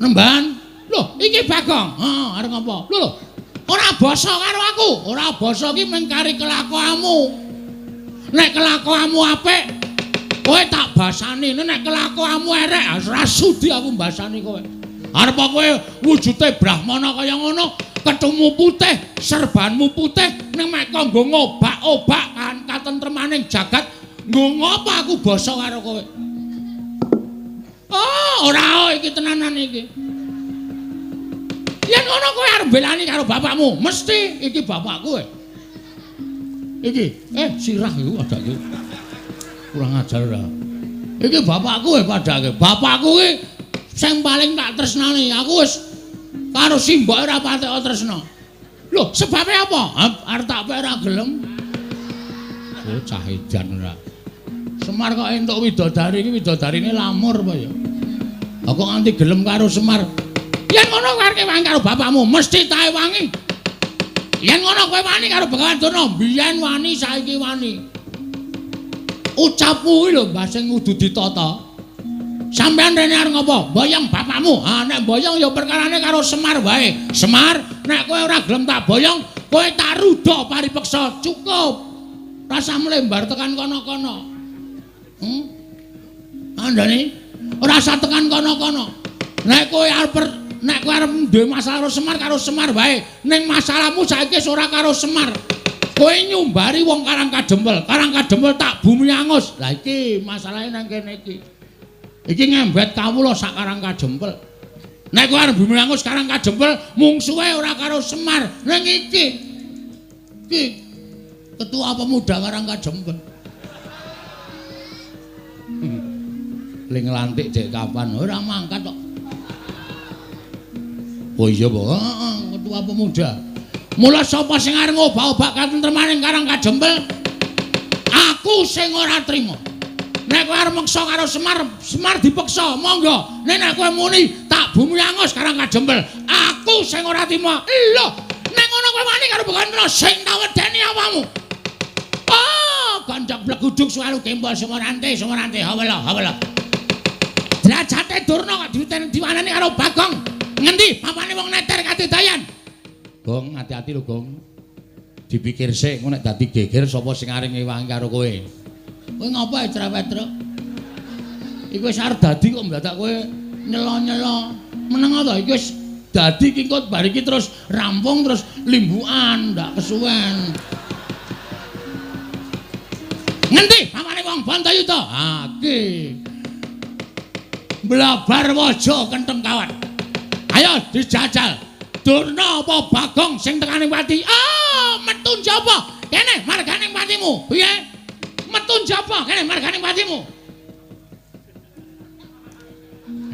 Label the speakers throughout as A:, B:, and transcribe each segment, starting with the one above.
A: Nemban. Lho, iki Bagong. Heeh, arep ngopo? Lho. Ora basa karo aku. Ora basa iki mung kari kelakuanmu. Nek kelakuanmu apik, kowe tak basani. Nek kelakuanmu elek, ora sudi aku mbasani kowe. Arep kowe wujude brahmana kaya ngono, kethumu putih, serbanmu putih, ning mek kanggo ngobak-obak kan katentremaning jagat. Nggo ngopo aku basa karo kowe? Oh, ora iki tenanan iki. Yen ngono kowe arep belani karo bapakmu, mesti iki bapakku kowe. Iki, sirah iku ada iki. Kurang ajar ora. Iki bapakku padake. Bapakku iki sing paling tak tresnani. Aku wis karo simboke ora patek tresna. Lho, sebabe apa? Arep tak pek ora gelem. Oh, cah edan ora. Semar kok entuk widodari iki widodarine lamur apa ya? Kok nganti gelem karo Semar. Yen ngono kowe arep wangi karo bapakmu, mesti tae wangi. Yen ngono kowe wani karo Begawan Durna, biyen wani saiki wani. Ucapmu kuwi lho Mbah sing kudu ditata. Sampeyan rene arep ngopo? Boyong bapakmu. Ah nek boyong ya perkarane karo Semar wae. Semar, nek kowe ora gelem tak boyong, kowe tak ruda paripeksa. Cukup. Rasa mlembar tekan kono-kono. Andane ora usah tekan kono-kono. Nek kowe arep duwe masalah karo Semar wae. Ning masalahmu saiki ora karo Semar. Kowe nyumbari wong Karang Kadempel. Karang Kadempel tak bumi angus. Lah iki masalahe nang kene iki. Iki ngembet kawula sak Karang Kadempel. Nek kowe arep bumi angus Karang Kadempel mungsuhe ora karo Semar. Ning iki ketua pemuda Karang Kadempel. Ling lantik dek kapan ora mangkat kok. Oh iya, Pak. Ketua pemuda. Mula sapa sing arep ngobak-obak katentremaning Karang Kadempel? Aku sing ora trima. Nek kowe arep meksa karo Semar, Semar dipeksa, monggo. Nek kowe muni tak bumi angus Karang Kadempel, aku sing ora trima. Lho, nek ngono kowe wani karo Begawan sing tak wedeni awakmu. Oh, kancak bleguduk suwalu kembal Semarante, hawala. Derajate Durna kok diwanani karo Bagong. Ngendi papane wong neter katidayan? Gong, hati-hati lho, Gong. Dipikir sik engko nek dadi geger sapa sing arep ngewangi karo kowe. Kowe ngapa cerewet, Truk? Iku wis arep dadi kok mendadak kowe nyelo-nyelo. Meneng ta iki wis dadi iki kok bar iki terus rampung terus limbukan, ndak kesuwen. Ngendi papane wong Bantayuda? Ha iki. Blabar waja kentheng kawan. Ayo dijajal. Durna apa Bagong sing tekaning pati? Ah, metu njaba. Kene marganing patimu. Piye? Metu njaba kene marganing patimu.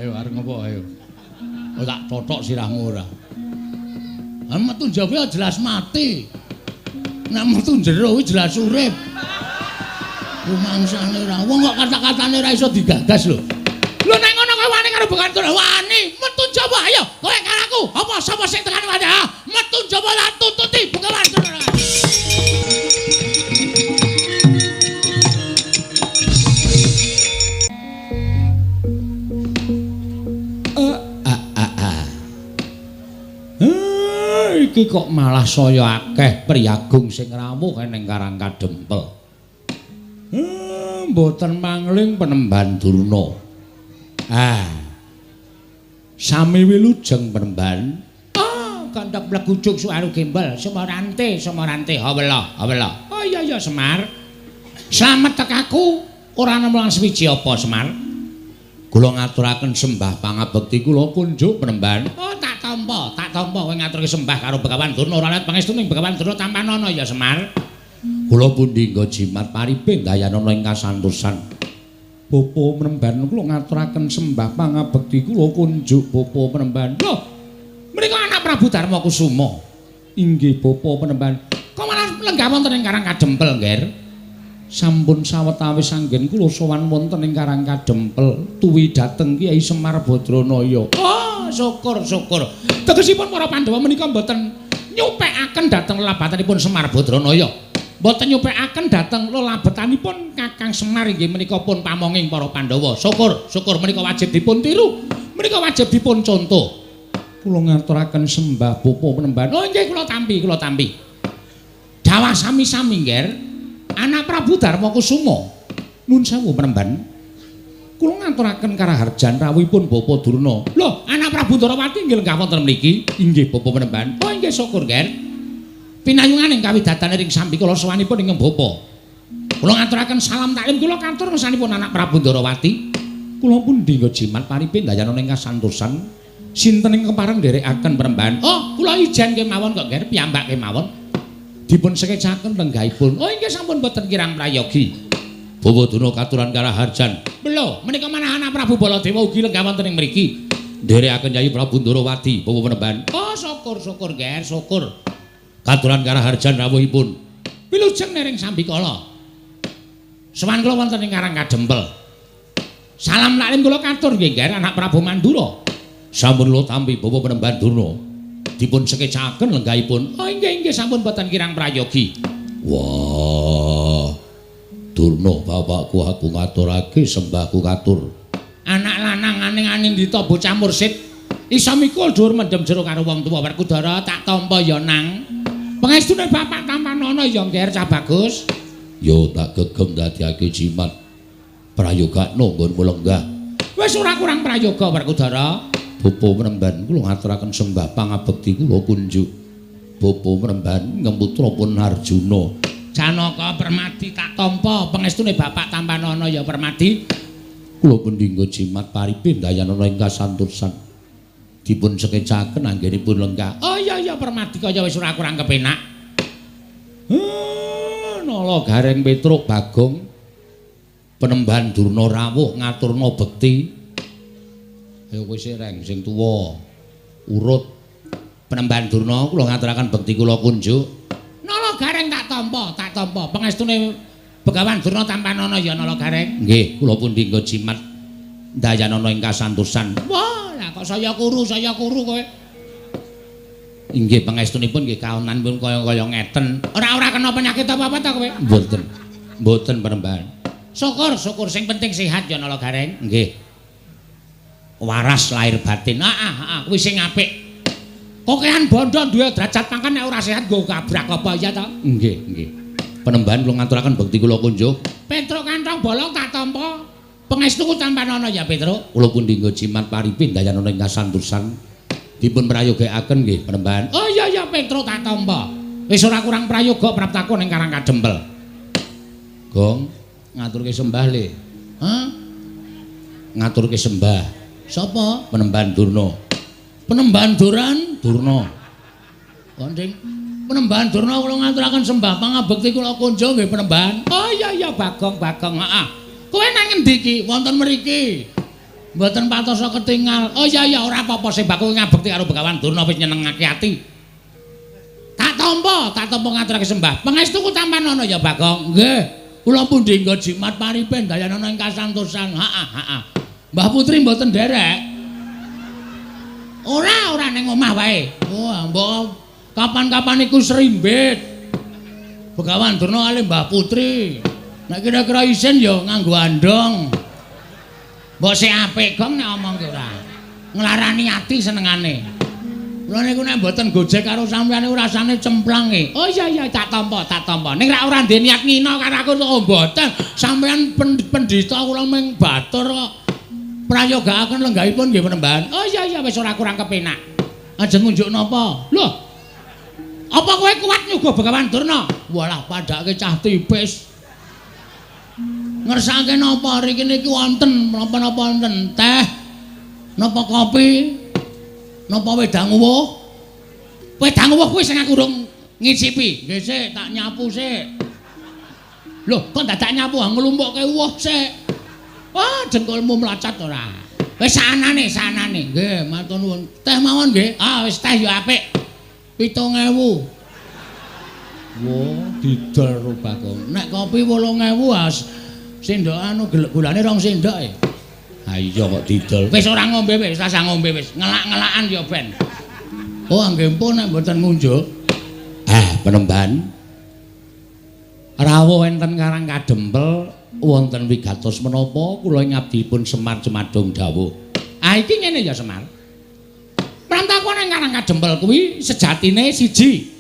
A: Ayo arep ngopo ayo. Oh tak totok sirahmu ora. Ah metu njaba jelas mati. Nek metu jero kuwi jelas urip. Rumangsane ora. Wong kok kata-katane ora iso digagas lho. Lho nek ngono kowe wani karo Begawan Durna, wani metu njaba ayo kowe karo aku. Apa sapa sing tekan wae? Ha, metu njaba lan tuntuti Begawan Durna. Iki kok malah saya akeh priyagung sing rawuh ning Karang Kadempel. Mboten mangling Penemban Durna. Sami wilujeng Penemban. Kandak blegujuk suaru gembel Semarante, hawela. Oh iya Semar. Slamet tekaku ora nemulang swiji apa Semar? Kula ngaturaken sembah pangabekti kula kunjuk Penemban. Oh tak tampa kowe ngaturke sembah karo Begawan Durna ora liwat pangestuning Begawan Durna tampanana ya Semar. Kula pundi nggo jimat pariping dayanana ing kasantosan. Bapa Penemban kula ngaturaken sembah pangabekti kula kunjuk Bapa Penemban. Lho, menika anak Prabu Darma Kusuma. Inggih Bapa Penemban. Kok malah lenggah wonten ing Karang Kadempel, Nger? Sampun sawetawis anggen kula sowan wonten ing Karang Kadempel tuwi dhateng Kyai Semar Badranaya. Oh, syukur. Tegesipun para Pandhawa menika mboten nyupekaken dhateng lelabatanipun Semar Badranaya. Mboten nyupekaken dhateng lelabetanipun Kakang Semar inggih menika pun pamonging para Pandhawa. Syukur menika wajib dipun tiru. Menika wajib dipun contoh. Kula ngaturaken sembah Bapa Penemban. Oh nggih kula tampi, kula tampi. Dawah sami-sami nggih. Anak Prabu Darma Kusuma. Nuwun sewu Penemban. Kula ngaturaken karaharjan rawuhipun Bapa Durna. Lho, anak Prabu Darawati nggih lenggah wonten mriki. Inggih Bapa Penemban. Oh nggih syukur nggih. Pinayunganing kawidatane ring sambi kula sowanipun ing Bapa. Kula ngaturaken salam taklim kula kantur ngersanipun anak Prabu Darawati. Kula pun dinggo jimat paripin dayana ing kasantosan. Sinten ing kepareng nderekaken Penemban. Oh, kula ijen kemawon kok nggih piyambak kemawon. Dipun sekecaken lenggahipun. Oh, inggih sampun boten kirang prayogi. Bapa Durna katuran karaharjan. Lho, menika manah anak Prabu Baladewa ugi lenggah wonten ing mriki. Nderekaken Yayi Prabu Darawati, Bapa Penemban. Oh, syukur nggih, syukur. Katuran karaharjan rawuhipun. Wilujeng nering sambikala. Sowan kula wonten ing Karang Kadempel. Salam laklim kula katur nggih anak Prabu Mandura. Sampun kula tampi Bapa Penemban Durna dipun sekecaken lenggahipun. Oh inggih sampun boten kirang prayogi. Wah. Durna bapakku aku ngaturake sembahku katur. Anak lanang aning-aning dita bocah mursid isa mikul dhuwur mendem jero karo wong tuwa Werkudara tak tampa ya nang. Pangestune bapak tampanana ya ngger cah bagus. Yo tak gegem dadiake jimat prayogakno nggonmu lenggah. Wis ora kurang prayoga Werkudara. Bapa Penemban kula ngaturaken sembah pangabekti kula kunjuk. Bapa Penemban ngemputra pun Arjuna. Janaka Permadi tak tampa pangestune bapak tampanana ya Permadi. Kula pun dinggo jimat paripin dayanana ing kasantosan. Dipun sekecaken anggenipun lenggah. Oh iya Permadi kaya wis ora kurang kepenak. Nala Gareng Petruk Bagong Penemban Durna rawuh ngaturna bekti. Ayo kowe reng sing tuwa. Urut Penemban Durna kula ngaturaken bekti kula kunjuk. Nala Gareng tak tampa. Pangestune Begawan Durna tampanana ya Nala Gareng. Nggih, kula pun dinggo jimat dayanana ing kasantosan. Wah, lah kok saya kuru kowe. Inggih pangestunipun nggih kaonanipun kaya ngeten. Ora kena penyakit apa-apa ta kowe? Mboten Penemban. Syukur sing penting sehat ya Nala Gareng. Nggih. Waras lahir batin. Kuwi sing apik. Kokean bondo duwe derajat pangkat nek ora sehat nggo kabrak apa ya ta? Nggih. Penemban kula ngaturaken bekti kula kunjuk. Petruk kantong bolong tak tampa. Pangestuku tampanana ya Petruk. Kula pun dinggo jimat paripin dayanana ing kasantosan. Dipun prayogakaken nggih Penemban. Oh iya Petruk tak tampa. Wis ora kurang prayoga praptaku ning Karang Kadempel. Gong, ngaturke sembah le. Hah? Ngaturke sembah. Sapa? Penemban Durna. Penemban Durna. Konding Penemban Durna kula ngaturaken sembah pangabekti kula kunjuk nggih Penemban. Oh iya Bagong. Kowe nang endi iki? Wonten mriki. Mboten patosa ketingal. Oh iya ora apa-apa sembah kowe ngabekti karo Begawan Durna wis nyenengake ati. Tak tampa ngaturake sembah. Pangestuku tampanana ya Bagong. Nggih. Kula pun dinggo jimat paripin dayanana ing kasantosan. Mbah Putri mboten nderek. Ora ning omah wae. Wah, mbok kapan-kapan iku srimbit. Begawan Durna kali Mbah Putri. Nek kira-kira isin ya nganggo andong. Mbok sik apik gong nek omong ki ora. Nglarani ati senengane. Lha niku nek mboten gojek karo sampeyan niku rasane cemplang e. Oh iya tak tampa. Ning ora ndek niat ngina karo aku kok mboten. Sampeyan pendhita kula mung batur kok. Prayogakaken lenggahipun nggih Penemban. Oh iya wis ora kurang kepenak. Ajeng ngunjuk napa? Lho. Apa kowe kuat nyuguh Begawan Durna? Walah padhake cah tipis. Ngersake napa riki niki wonten napa-napa wonten teh? Napa kopi? Napa wedang uwuh? Wedang uwuh kuwi sing aku urung ngicipi. Nggih sik tak nyapu sik. Lho, kok dadak nyapu nglumpukke uwuh sik. Wah, jengkolmu mlacat ora. Wis sanane. Nggih, matur nuwun. Teh mawon nggih. Wis teh ya apik. 7.000. Wah, didol ro Bagong. Nek kopi 8.000 sendok anu gulane 2 sendok e. Ha iya kok didol. Wis ora ngombe wis, rasa ngombe wis. Ngelak-ngelakan ya ben. Oh, nggih pun nek mboten ngunjuk. Penemban. Rawuh enten Karang Kadempel. Wonten wigatos menapa kula ngabdipun Semar Cemadong dawuh. Ah iki ngene ya Semar. Prantaku nang Karang Kadempel kuwi sejatine siji.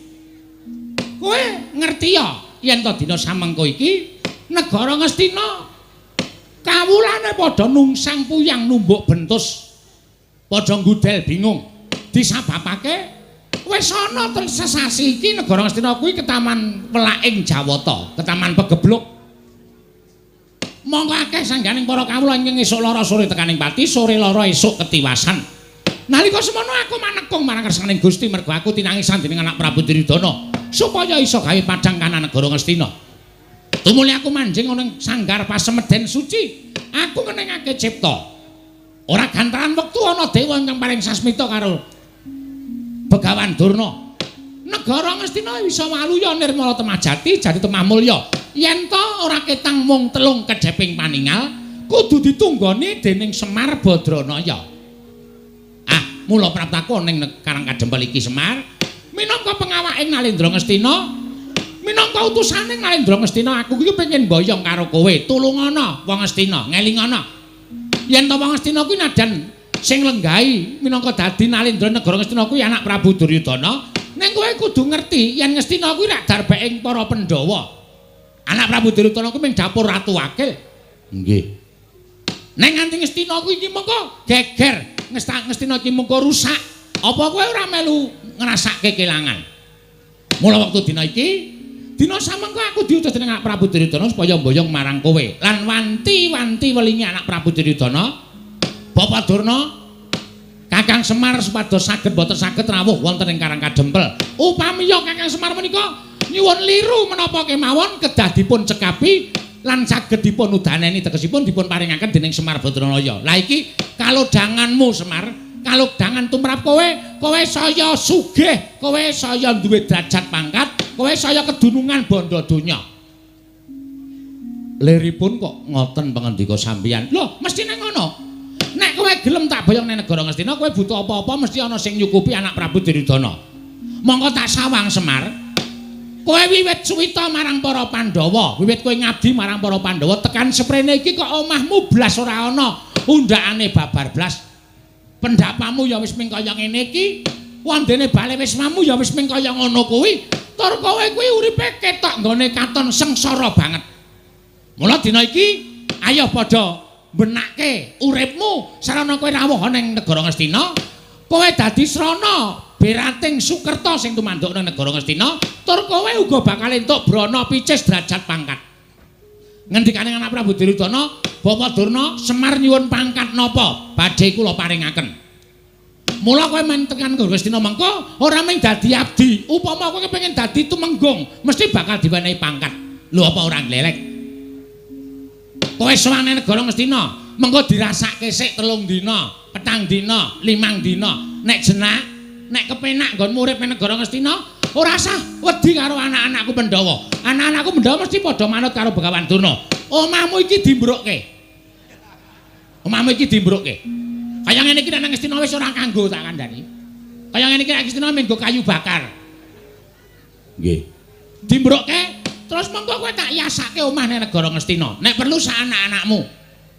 A: Kowe ngerti ya yen to dina samengko iki negara Ngastina kawulane padha nungsang puyang numbuk bentus padha ngudel bingung disababake wis ana sesasi iki negara Ngastina kuwi ketaman Welaing Jawata, ketaman Pegebluk. Monggo akeh sangganing para kawula ingkang esuk lara sore tekaning pati, sore lara esuk ketiwasan. Nalika semono aku manekung marang kersaning Gusti mergo aku tinangisan dening anak Prabu Duryudana supaya iso gawe padang kana negara Ngastina. Tumuli aku manjing ana ing sanggar pasemeden suci, aku ngenengake cipta. Ora gantaran wektu ana dewa ingkang paling sasmita karo Begawan Durna. Negara Ngastina bisa waluya nirmala temajati jadi temah mulya. Yen to ora ketang mung telung kedheping paningal, kudu ditunggoni dening Semar Badranaya. Ah, mula praptaku ning Karang Kadempel iki Semar, minangka pengawaking Nalendra Ngastina, minangka utusane Nalendra Ngastina, aku iki pengen mboyong karo kowe. Tulungana wong Ngastina, ngelingana. Yen to wong Ngastina kuwi najan sing lenggahi minangka dadi Nalendra negara Ngastina kuwi anak Prabu Duryudana, ning kowe kudu ngerti yen Ngastina kuwi rak darbeking para Pandhawa. Anak Prabu Duryudana kuwi ming dapur Ratu Wakil. Nggih. Ning nganti Ngastina kuwi iki mengko geger, Ngastina iki mengko rusak. Apa kowe ora melu ngrasake kelangan? Mula wektu dina iki, dina samengko aku diutus dening anak Prabu Duryudana supaya mboyong marang kowe lan wanti-wanti welingi anak Prabu Duryudana, Bapak Durna, Kakang Semar supados saged boten saged rawuh wonten ing Karang Kadempel. Upamiya Kakang Semar menika nyuwun liru menapa kemawon kedah dipun cekapi lan saged dipun udaneni tegesipun dipun paringaken dening Semar Badranaya. Lah iki kalodhanganmu Semar, kalodhangan tumrap kowe, kowe saya sugih, kowe saya duwe derajat pangkat, kowe saya kedunungan bondo donya. Liripun kok ngoten pangandika sampeyan. Lho, mestine ngono. Nek kowe gelem tak boyong ning negara Ngastina, kowe butuh apa-apa mesti ana sing nyukupi anak Prabu Duryudana. Monggo tak sawang Semar. Kowe wiwit suwita marang para Pandhawa, wiwit kowe ngabdi marang para Pandhawa, tekan seprene iki kok omahmu blas ora ana undakane babar blas. Pendapamu ya wis ming kaya ngene iki, wondene bale wismamu ya wis ming kaya ngono kuwi. Tur kowe kuwi uripe ketok nggone katon sengsara banget. Mula dina iki ayo padha benake uripmu sarana kowe rawuh ning negara Ngastina, kowe dadi srana berating Sukerta sing tumanduk ning negara Ngastina, tur kowe uga bakal entuk brana picis derajat pangkat. Ngendikane anak Prabu Duryudana, Bapak Durna, Semar nyuwun pangkat napa badhe kula paringaken. Mula kowe men tekan negara Ngastina mengko ora mung dadi abdi, upama kowe kepengin dadi tumenggung, mesti bakal diwenehi pangkat. Lho apa ora glelek? Kowe sowane negara Ngastina, mengko dirasake sik 3 dina, 4 dina, 5 dina. Nek jenak, nek kepenak nggon urip ning negara Ngastina, ora usah wedi karo anak-anakku Pandhawa. Anak-anakku Pandhawa mesti padha manut karo Begawan Durna. Omahmu iki dimbrukke. Omahmu iki dimbrukke. Kaya ngene iki nek nang Ngastina wis ora kanggo tak kandhani. Kaya ngene iki nek Ngastina menggo kayu bakar. Nggih. Dimbrukke terus mengko kowe tak yasake omah ning negara Ngastina. Nek perlu sak anak-anakmu.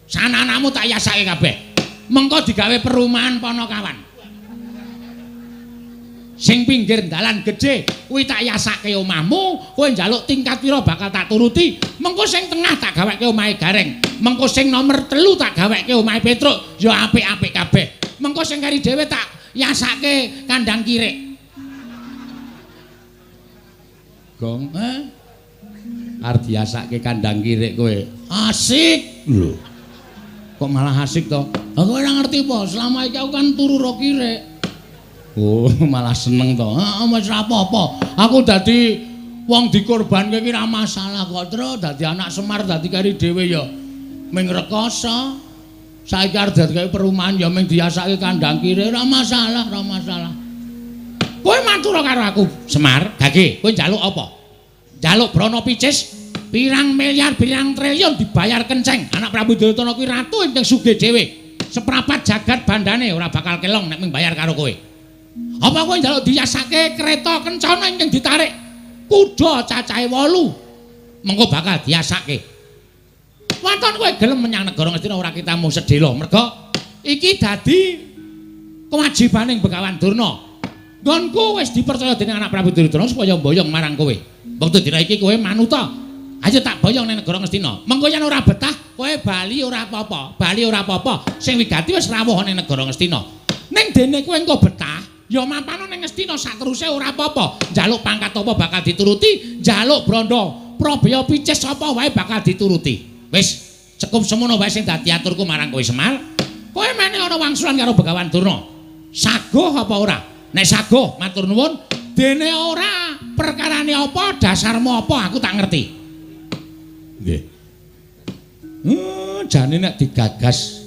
A: Sak anak-anakmu tak yasake kabeh. Mengko digawe perumahan Panakawan. Sing pinggir dalan gedhe kuwi tak yasake omahmu, kowe njaluk tingkat pira bakal tak turuti. Mengko sing tengah tak gaweke omahe Gareng. Mengko sing nomor 3 tak gaweke omahe Petruk, ya apik-apik kabeh. Mengko sing kari dhewe tak yasake kandang kirik. Gong, arep diasake kandang kirik kowe. Asik lho. Kok malah asik to? Lah kowe ora ngerti apa? Selama iki aku kan turu ro kirik. Oh, malah seneng to. Heeh, wis ora apa-apa. Aku dadi wong dikorbanke iki ora masalah kok, Tru. Dadi anak Semar dadi kari dhewe ya ming rekoso. Saiki arep dadi perumahan ya ming diasake kandang kirik, ora masalah, ora masalah. Kowe matur karo aku, Semar. Gage, kowe njaluk apa? Njaluk brana picis pirang miliar, pirang triliun dibayar kenceng. Anak Prabu Duryudana kuwi ratu ingkang sugih dhewe. Seprapat jagat bandane ora bakal kelong nek ming bayar karo kowe. Apa kowe njaluk diyasake kereta kencana ingkang ditarik kuda cacahe 8. Mengko bakal diyasake. Wonten kowe gelem menyang negara Ngastina ora kitamu sedhela. Merga iki dadi kewajibaning Begawan Durna. Nggonku wis dipercaya dening anak Prabu Duryudana supaya mboyong marang kowe. Wektu dina iki kowe manuta. Ayo tak boyong ning negara Ngastina. Mengko yen ora betah, kowe bali ora apa-apa. Bali ora apa-apa. Sing wigati wis rawuh ning negara Ngastina. Ning dene kowe engko betah, ya mampano ning Ngastina sateruse ora apa-apa. Njaluk pangkat apa bakal dituruti, njaluk branda Prabaya Picis apa wae bakal dituruti. Wis, cukup semono wae sing dadi aturku marang kowe Semar. Kowe meneh ana wangsulan karo Begawan Durna. Saguh apa ora? Nek saguh, matur nuwun. Dene ora, perkarane apa, dasarmu apa, aku tak ngerti. Nggih. Jane nek digagas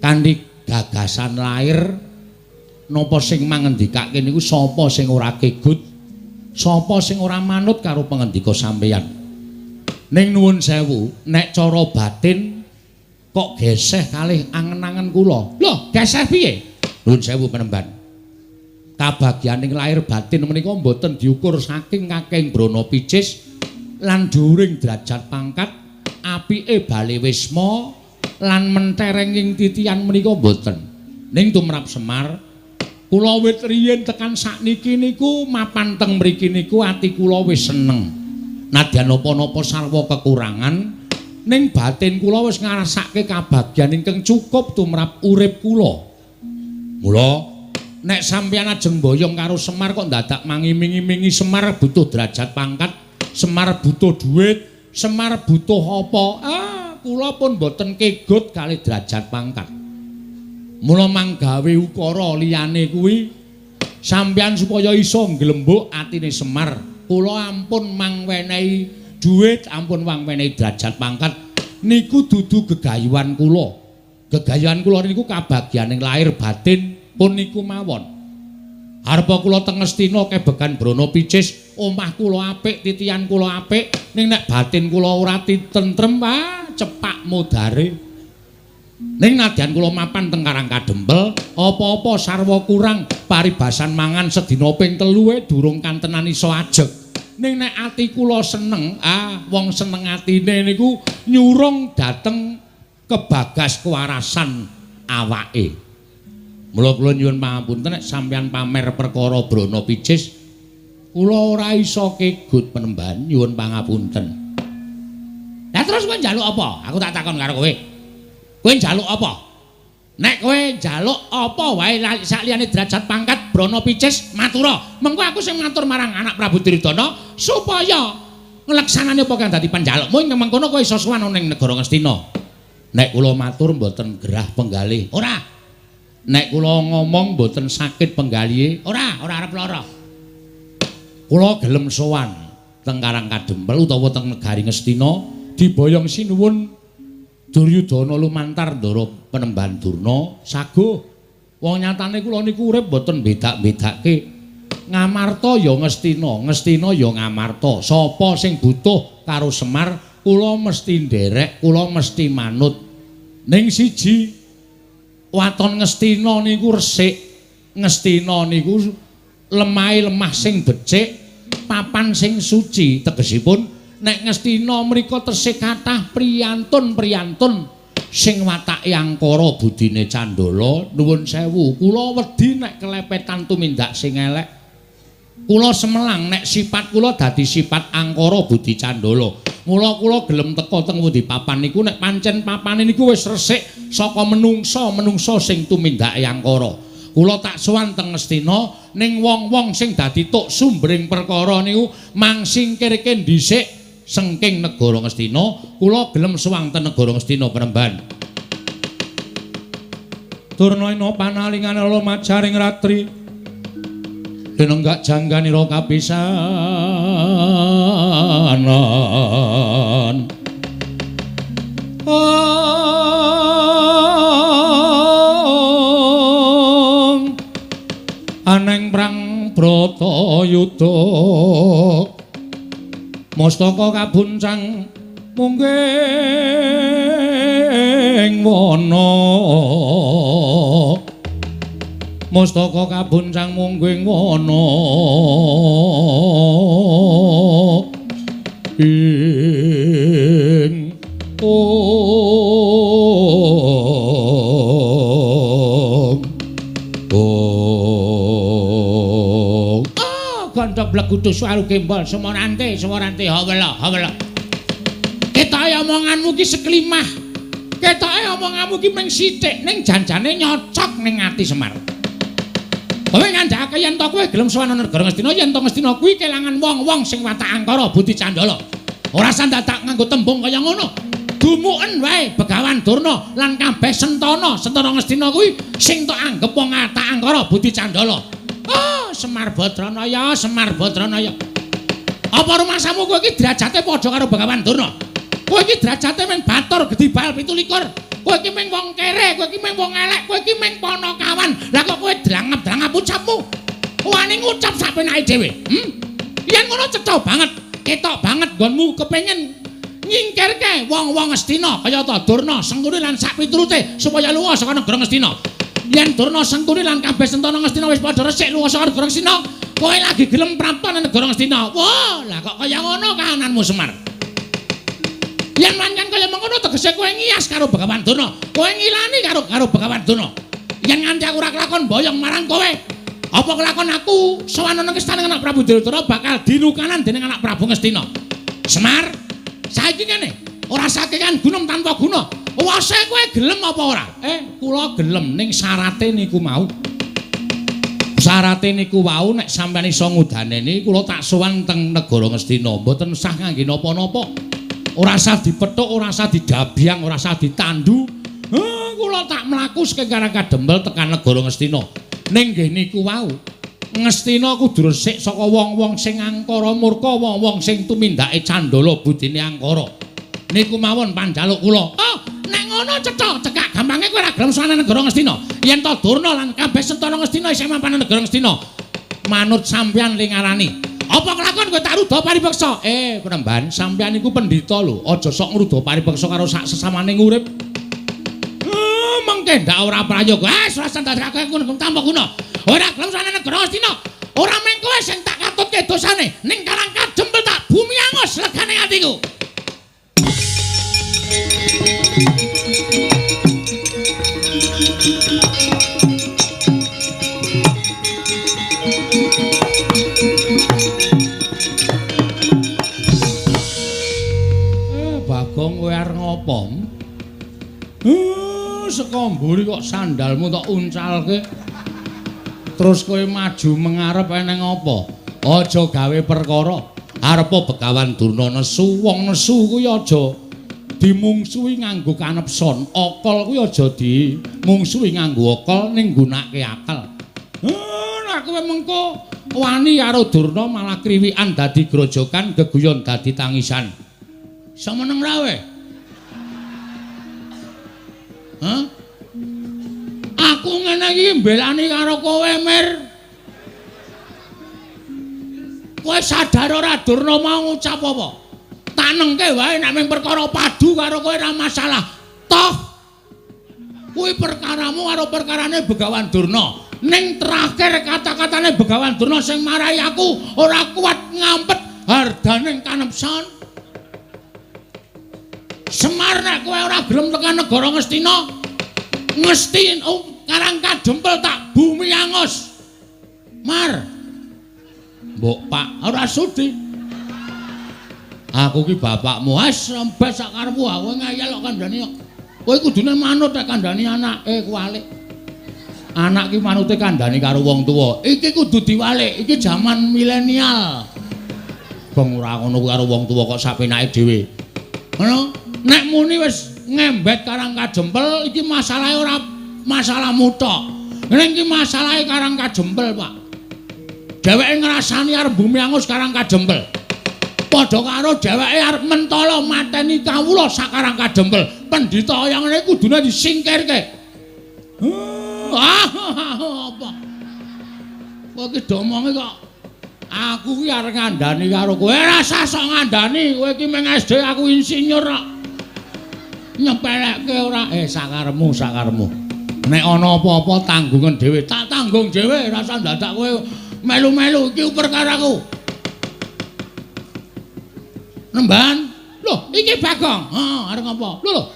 A: kanthi gagasan lair napa sing mangendikake niku sapa sing ora kegut, sapa sing ora manut karo pangendika sampeyan. Ning nuwun sewu, nek cara batin kok geseh kalih angen-angen kula. Lho, geseh piye? Nuwun sewu Panembahan. Kabagyaning lahir batin menika mboten diukur saking kakeng Brana Picis lan dhuwuring derajat pangkat, apike bale wisma lan menterenging titian menika mboten. Ning tumrap Semar, kula wit riyin tekan sakniki niku mapan teng mriki niku ati kula wis seneng. Nadyan napa-napa sarwa kekurangan, ning batin kula wis ngrasake kabagyan ingkang cukup tumrap urip kula. Mula nek sampeyan ajeng mboyong karo Semar kok dadak mangiming-imingi Semar butuh derajat pangkat, Semar butuh duit, Semar butuh apa? Kula pun mboten kegut kalih derajat pangkat. Mula manggawe ukara liyane kuwi sampeyan supaya iso nglembuk atine Semar. Kula ampun mangwenehi duit, ampun mangwenehi derajat pangkat niku dudu gegayuhan kula. Gegayuhan kula niku kabagyaning lahir batin pun niku mawon. Arepa kula teng Ngastina kebegan Brana Picis, omah kula apik, titian kula apik, ning nek batin kula ora tentrem, cepak modare. Ning nadyan kula mapan teng Karang Kadempel, apa-apa sarwa kurang, paribasan mangan sedina ping 3 durung kantenan iso ajeg. Ning nek ati kula seneng, wong seneng atine niku nyurung dateng kebagas kewarasan awake. Mula kula nyuwun pangapunten nek sampeyan pamer perkara Brana Picis, kula ora iso kegut Panembahan, nyuwun pangapunten. Lah terus kowe njaluk apa? Aku tak takon karo kowe. Kowe njaluk apa? Nek kowe njaluk apa wae sakliyane derajat pangkat Brana Picis, matura. Mengko aku sing ngatur marang anak Prabu Duryudana supaya ngleksanane apa kang dadi panjalukmu ing mengkono kowe iso sowan ning negara Ngastina. Nek kula matur mboten gerah penggalih. Ora. Nek kula ngomong mboten sakit penggalihe, ora arep lara. Kula gelem sowan teng Karang Kadempel utawa teng negari Ngastina diboyong sinuwun Duryudana lumantar ndara Panembahan Durna saguh. Wong nyatane kula niku urip mboten bedak-bedake. Ngamarta ya Ngastina, Ngastina ya Ngamarta. Sapa sing butuh karo Semar, kula mesti nderek, kula mesti manut. Ning siji waton Ngastina niku resik, Ngastina niku lemah sing becik, papan sing suci. Tegesipun nek Ngastina mriku tesih kathah priyantun-priyantun sing watake angkara budine candala. Nuwun sewu, kula wedi nek kelepetan tumindak sing elek. Kula semelang nek sifat kula dadi sifat angkara budi candala. Mula kula gelem teka teng pundi papan niku nek pancen papane niku wis resik saka menungsa sing tumindake angkara. Kula tak sowan teng Ngastina ning wong-wong sing dadi tuk sumbering perkara niku mangsingkirke dhisik sengking negara Ngastina. Kula gelem sowan teng negara Ngastina Panembahan. Durna panalingan ala majaring ratri denenggak jangganira kapisanan. Aneng prang Bratayuda mastaka kabuncang mungging wana. Mastaka kabuncang mungging wana ing gondok blegudu suaru gembol semorante hawala. Ketoke omonganmu ki seklimah. Ketoke omonganmu ki mung sithik ning janjane nyocok ning ati Semar. Kowe ngandhake yen to kowe gelem sowan negara Ngastina yen to Ngastina kuwi kelangan wong-wong sing watak angkara budi candala. Ora sandadak nganggo tembung kaya ngono. Dumuken wae Begawan Durna lan kabeh Sentana Ngastina kuwi sing tok anggep wong watak angkara budi candala. Oh, Semar Badranaya. Apa rumasamu kowe iki derajate padha karo Begawan Durna? Kowe iki derajate men Batur Gedibal 17. Kowe iki mung wong kere, kowe iki mung wong elek, kowe iki mung Panakawan. Lah kok kowe drangap-drangap ucapmu? Wani ngucap sapenake dhewe. Yen ngono cetha banget, ketok banget nggonmu kepengin nyingkirke wong-wong Ngastina kaya ta Durna, Sengkuni lan sak piturute supaya lunga saka negara Ngastina. Yen Durna, Sengkuni lan kabeh Sentana Ngastina wis padha resik lunga saka negara Ngastina, kowe lagi gelem prapta nang negara Ngastina. Wah, lah kok kaya ngono kahananmu Semar. Yen pancen kaya mengono tegese kowe ngiyas karo Begawan Durna. Kowe ngilani karo Begawan Durna. Yen nganti aku ora kelakon boyong marang kowe, apa kelakon aku sowan nang istane anak Prabu Duryudana bakal dilukanan dening anak Prabu Ngastina. Semar, saiki kene ora sakekan gunung tanpa guna. Wase kowe gelem apa ora? Kula gelem ning syarate niku mau. Syarate niku wau nek sampeyan iso ngudaneni kula tak sowan teng negara Ngastina, mboten sah ngangge napa-napa. Ora usah dipethuk, ora usah didabyang, ora usah ditandu. Kula tak mlaku saking Karang Kadempel tekan negara Ngastina. Ning nggih niku wau. Ngastina kudu resik saka wong-wong sing angkara murka, wong-wong sing tumindake candala budine angkara. Niku mawon panjaluk kula. Oh, nek ngono cetha cekak gampange kowe ora gelem sowan negara Ngastina. Yen to Durna lan kabeh Sentana Ngastina isih mapan negara Ngastina. Manut sampeyan lingarani. Apa kelakon kowe tak ruda paribeksa? Penemban, sampeyan iku pendhita lho, aja sok ngruda paribeksa karo sak sesamane urip. Mengke ndak ora prayoga. Ora sandake ngono tanpa guna. Ora gelem sowan negara Ngastina. Ora mung kowe sing tak katutke dosane, ning Karang Kadempel tak bumi angus legane atiku. Bagong kowe arep ngopo? Saka mburi kok sandalmu tok uncalke. Terus kowe maju mengarep eneng apa? Aja gawe perkara. Arepa Begawan Durna nesu, wong nesu kuwi aja dimungsuhi nganggo kanepson. Akal kuwi aja dimungsuhi nganggo akal ning nggunakake akal. Nek kowe mengko wani karo Durna malah kriwikan dadi grojokan, geguyon dadi tangisan. Semeneng ra we? Aku ngene iki mbelani karo kowe, Mir. Kowe sadar ora Durna mau ngucap apa? Tak nengke wae nek mung perkara padu karo kowe ora masalah. Toh kuwi perkaramu karo perkarane Begawan Durna. Ning terakhir kata-katane Begawan Durna sing marahi aku ora kuat ngampet hardaning kanepson. Semar nek kowe ora gelem tekan negara Ngastina, Karang Kadempel tak bumi angus. Mar. Mbok Pak, ora sudi. Aku ki bapakmu, wis rembes sak karepmu, kowe ngayal kok kandhani kok. Kowe kudune manut nek kandhani anake kuwalik. Anak ki manute kandhani karo wong tuwa. Iki kudu diwalik, iki jaman milenial. Bang ora ngono karo wong tuwa kok sapenake dhewe. Ngono? Nek muni wis ngembet Karang Kadempel iki masalahe ora masalahmu tok. Ning iki masalahe Karang Kadempel, Pak. Dheweke ngrasani arep bumi angus Karang Kadempel. Padha karo dheweke arep mentala mateni kawula sak Karang Kadempel. Pendhita kaya ngene kudune disingkirke. Apa? Kowe iki domonge kok aku ki arep ngandani karo kowe. Ora usah sok ngandani, kowe iki mung SD aku insinyur kok. Nyepelekke ora sakaremu. Nek ana apa-apa tanggungan dhewe, tak tanggung dhewe, ora usah dadak kowe melu-melu iki perkaraku. Nemban. Lho, iki Bagong. Arep ngopo? Lho,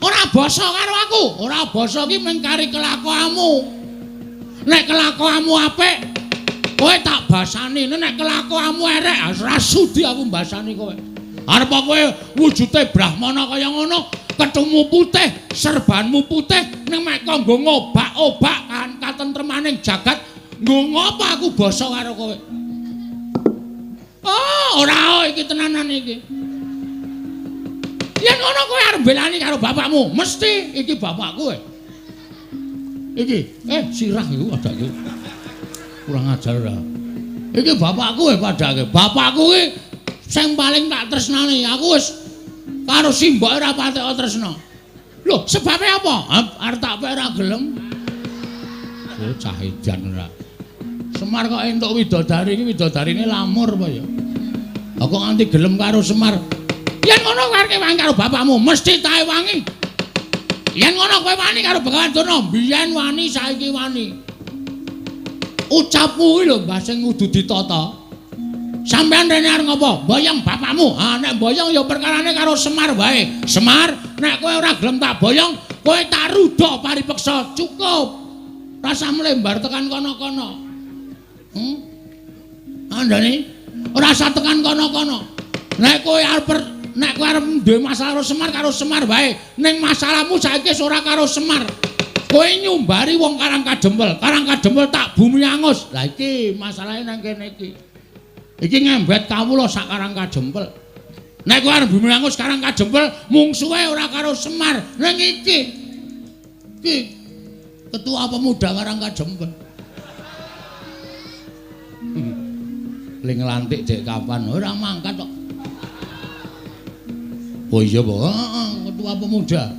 A: ora basa karo aku. Ora basa iki mung kari kelakuanmu. Nek kelakuanmu apik, Kowe tak basani nek kelakuanmu erek ora sudi aku mbasani kowe. Arep kowe wujude brahmana kaya ngono, ketemu putih, serbanmu putih ning mek kanggo ngobak-obak kan katentremaning jagat. Nggo ngopo aku basa karo kowe? Oh, ora iki tenanan iki. Yen ngono kowe arep belani karo bapakmu, mesti iki bapakku kowe. Iki, sirah iku padake. Kurang ajar ora. Iki bapakku kowe padake. Bapakku kuwi sing paling tak tresnani. Aku wis karo simbok ora patek tresna. Lho, sebabe apa? Arep tak ora gelem. Oh, cah edan ora. Semar kok entuk widodari iki widodarine lamur apa ya? Aku nganti gelem karo Semar. Yen ngono kowe wani karo bapakmu mesti tae wangi. Yen ngono kowe wani karo Begawan Durna, biyen wani saiki wani. Ucapmu kuwi lho Mbah sing kudu ditata. Sampeyan rene arep ngopo? Boyong bapakmu. Ah nek boyong ya perkarane karo Semar wae. Semar, nek kowe ora gelem tak boyong, kowe tak rudha paripeksa. Cukup. Rasa mlembar tekan kono-kono. Andane ora usah tekan kono-kono. Nek kowe arep duwe masalah karo Semar wae. Ning masalahmu saiki ora karo Semar. Kowe nyumbari wong Karang Kadempel. Karang Kadempel tak bumi angus. Lah iki masalahe nang kene iki. Iki ngembet kawula sak Karang Kadempel. Nek kowe arep bumi angus Karang Kadempel mungsuhe ora karo Semar. Ning iki ketua pemuda Karang Kadempel. Ling lantik cek kapan ora mangkat kok. Oh iya po, ketua pemuda.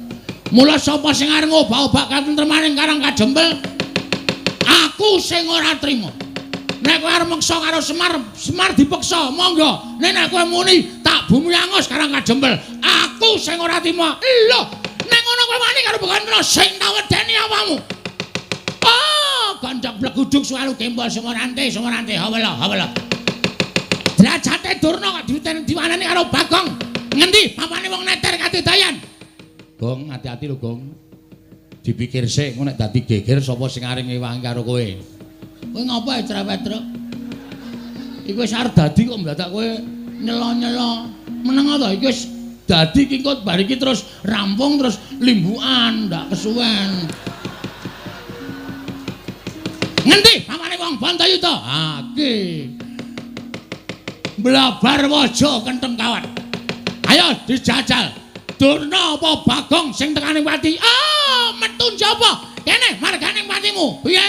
A: Mula sapa sing arep ngobak-obak katentremaning Karang Kadempel? Aku sing ora trima. Nek kowe arep meksa karo Semar, Semar dipeksa, monggo. Nek kowe muni tak bumi angus Karang Kadempel, aku sing ora trima. Lho, nek ngono kowe wani karo Begawan sing tak wedeni awakmu. Oh, kandak bleguduk suaru kembal Semarante, hawala. Derajate Durna kok diwanani karo Bagong. Ngendi papane wong neter katidayan? Gong, hati-hati lho, Gong. Dipikir sik engko nek dadi geger sapa sing arep ngewangi karo kowe. Kowe ngopo cerewet, Truk? Iku wis arep dadi kok mendadak kowe nyelo-nyelo. Meneng to iki wis dadi kingkut bar iki terus rampung terus limbukan, ndak kesuwen. Ngendi papane wong Bantayuda? Ha iki. Blabar waja kenteng kawat. Ayo dijajal. Durna apa Bagong sing tekaning pati? Ah, metu njaba. Kene marganing patimu. Piye?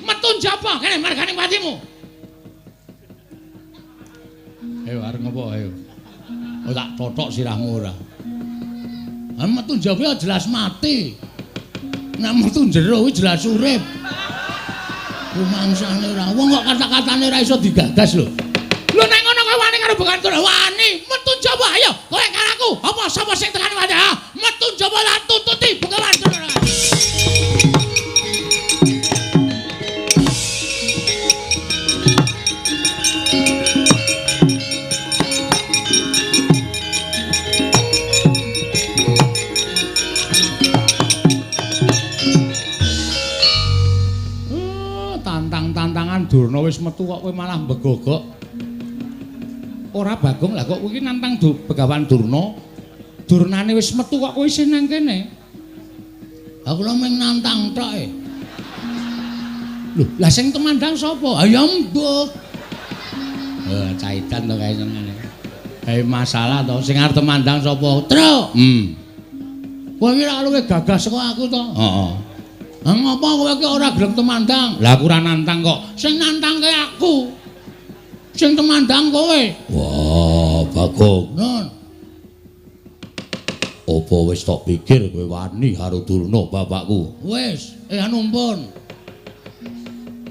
A: Metu njaba kene marganing patimu. Ayo arep ngopo ayo. Oh tak totok sirahmu ora. Ah metu njaba jelas mati. Nek metu jero kuwi jelas urip. Rumangsane ora. Wong kok kata-katane ora iso digagas lho. Lho nek ngono kowe wani karo Begawan Durna, wani metu njaba ayo kowe karo aku. Apa sapa sing tekan wani? Ha, metu njaba lan tuntuti Begawan Durna. Tantang-tantangan Durna wis metu kok kowe malah mbegogok. Ora Bagong lah kok kowe iki nantang Begawan Durna. Durnane wis metu kok kowe isih nang kene. Aku lho mung nantang tok e. Lho, lah sing temandang sapa? Ha ya mbok. Caitan to kae senengane. Masalah to sing arep temandang sapa? Truk. Kowe iki ora luwih gagas saka aku to? Heeh. Lah ngopo kowe iki ora gelem temandang? Lah aku ora nantang kok. Sing nantangke aku. Sing temandang kowe. Wah, Bagong. Nun. Apa wis tok pikir kowe wani karo Durna bapakku? Wis, anumpun.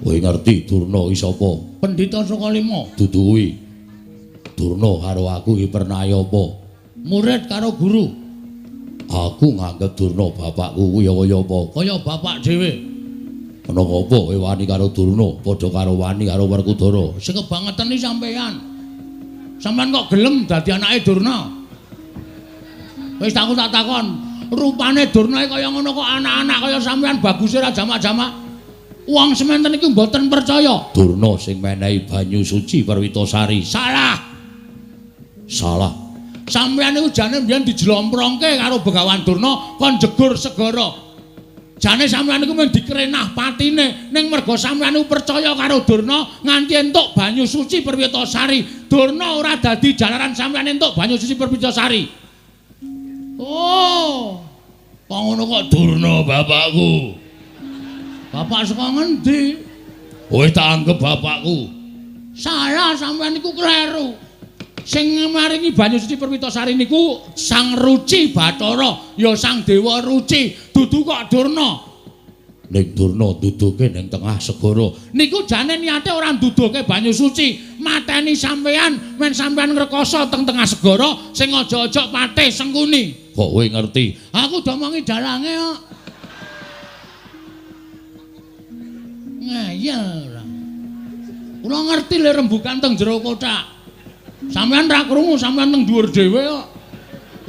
A: Kowe ngerti Durna iki sapa? Pendhita saka 5. Dudu kuwi. Durna karo aku iki pernah apa? Murid karo guru. Aku nganggep Durna bapakku kuwi kaya apa? Kaya bapak dhewe. Ana apa kowe wani karo Durna padha karo wani karo Werkudara? Sing kebangetan iki sampean. Sampeyan kok gelem dadi anake Durna? Wis tak takon, rupane Durna kaya ngono kok anak-anak kaya sampean baguse ra jamak-jamak. Wong semanten iki mboten percaya. Durna sing menehi banyu suci Perwitasari. Salah. Salah. Sampeyan niku jane mbiyen dijlomprongke karo Begawan Durna kon jegur segara. Jane sampeyan niku mung dikrenah patine ning merga sampeyan niku percaya karo Durna nganti entuk banyu suci Perwitasari. Durna ora dadi jalaran sampeyan entuk banyu suci Perwitasari. Oh. Kok ngono kok Durna bapakku. Bapak saka ngendi? Kowe tak anggap bapakku. Salah sampeyan niku kleru. Sing maringi banyu suci Perwitasari niku Sang Ruci Bathara, ya Sang Dewa Ruci, dudu kok Durna. Ning Durna duduke ning tengah segara. Niku jane niate ora nduduke banyu suci, mateni sampeyan, men sampeyan ngrekoso teng tengah segara sing aja-aja patih sengkuni. Kok kowe ngerti? Aku domongi dalange kok. Ngeyel ora. Kula ngerti le rembugan teng jero kotak. Sampeyan ra krungu, sampeyan teng dhuwur dhewe kok.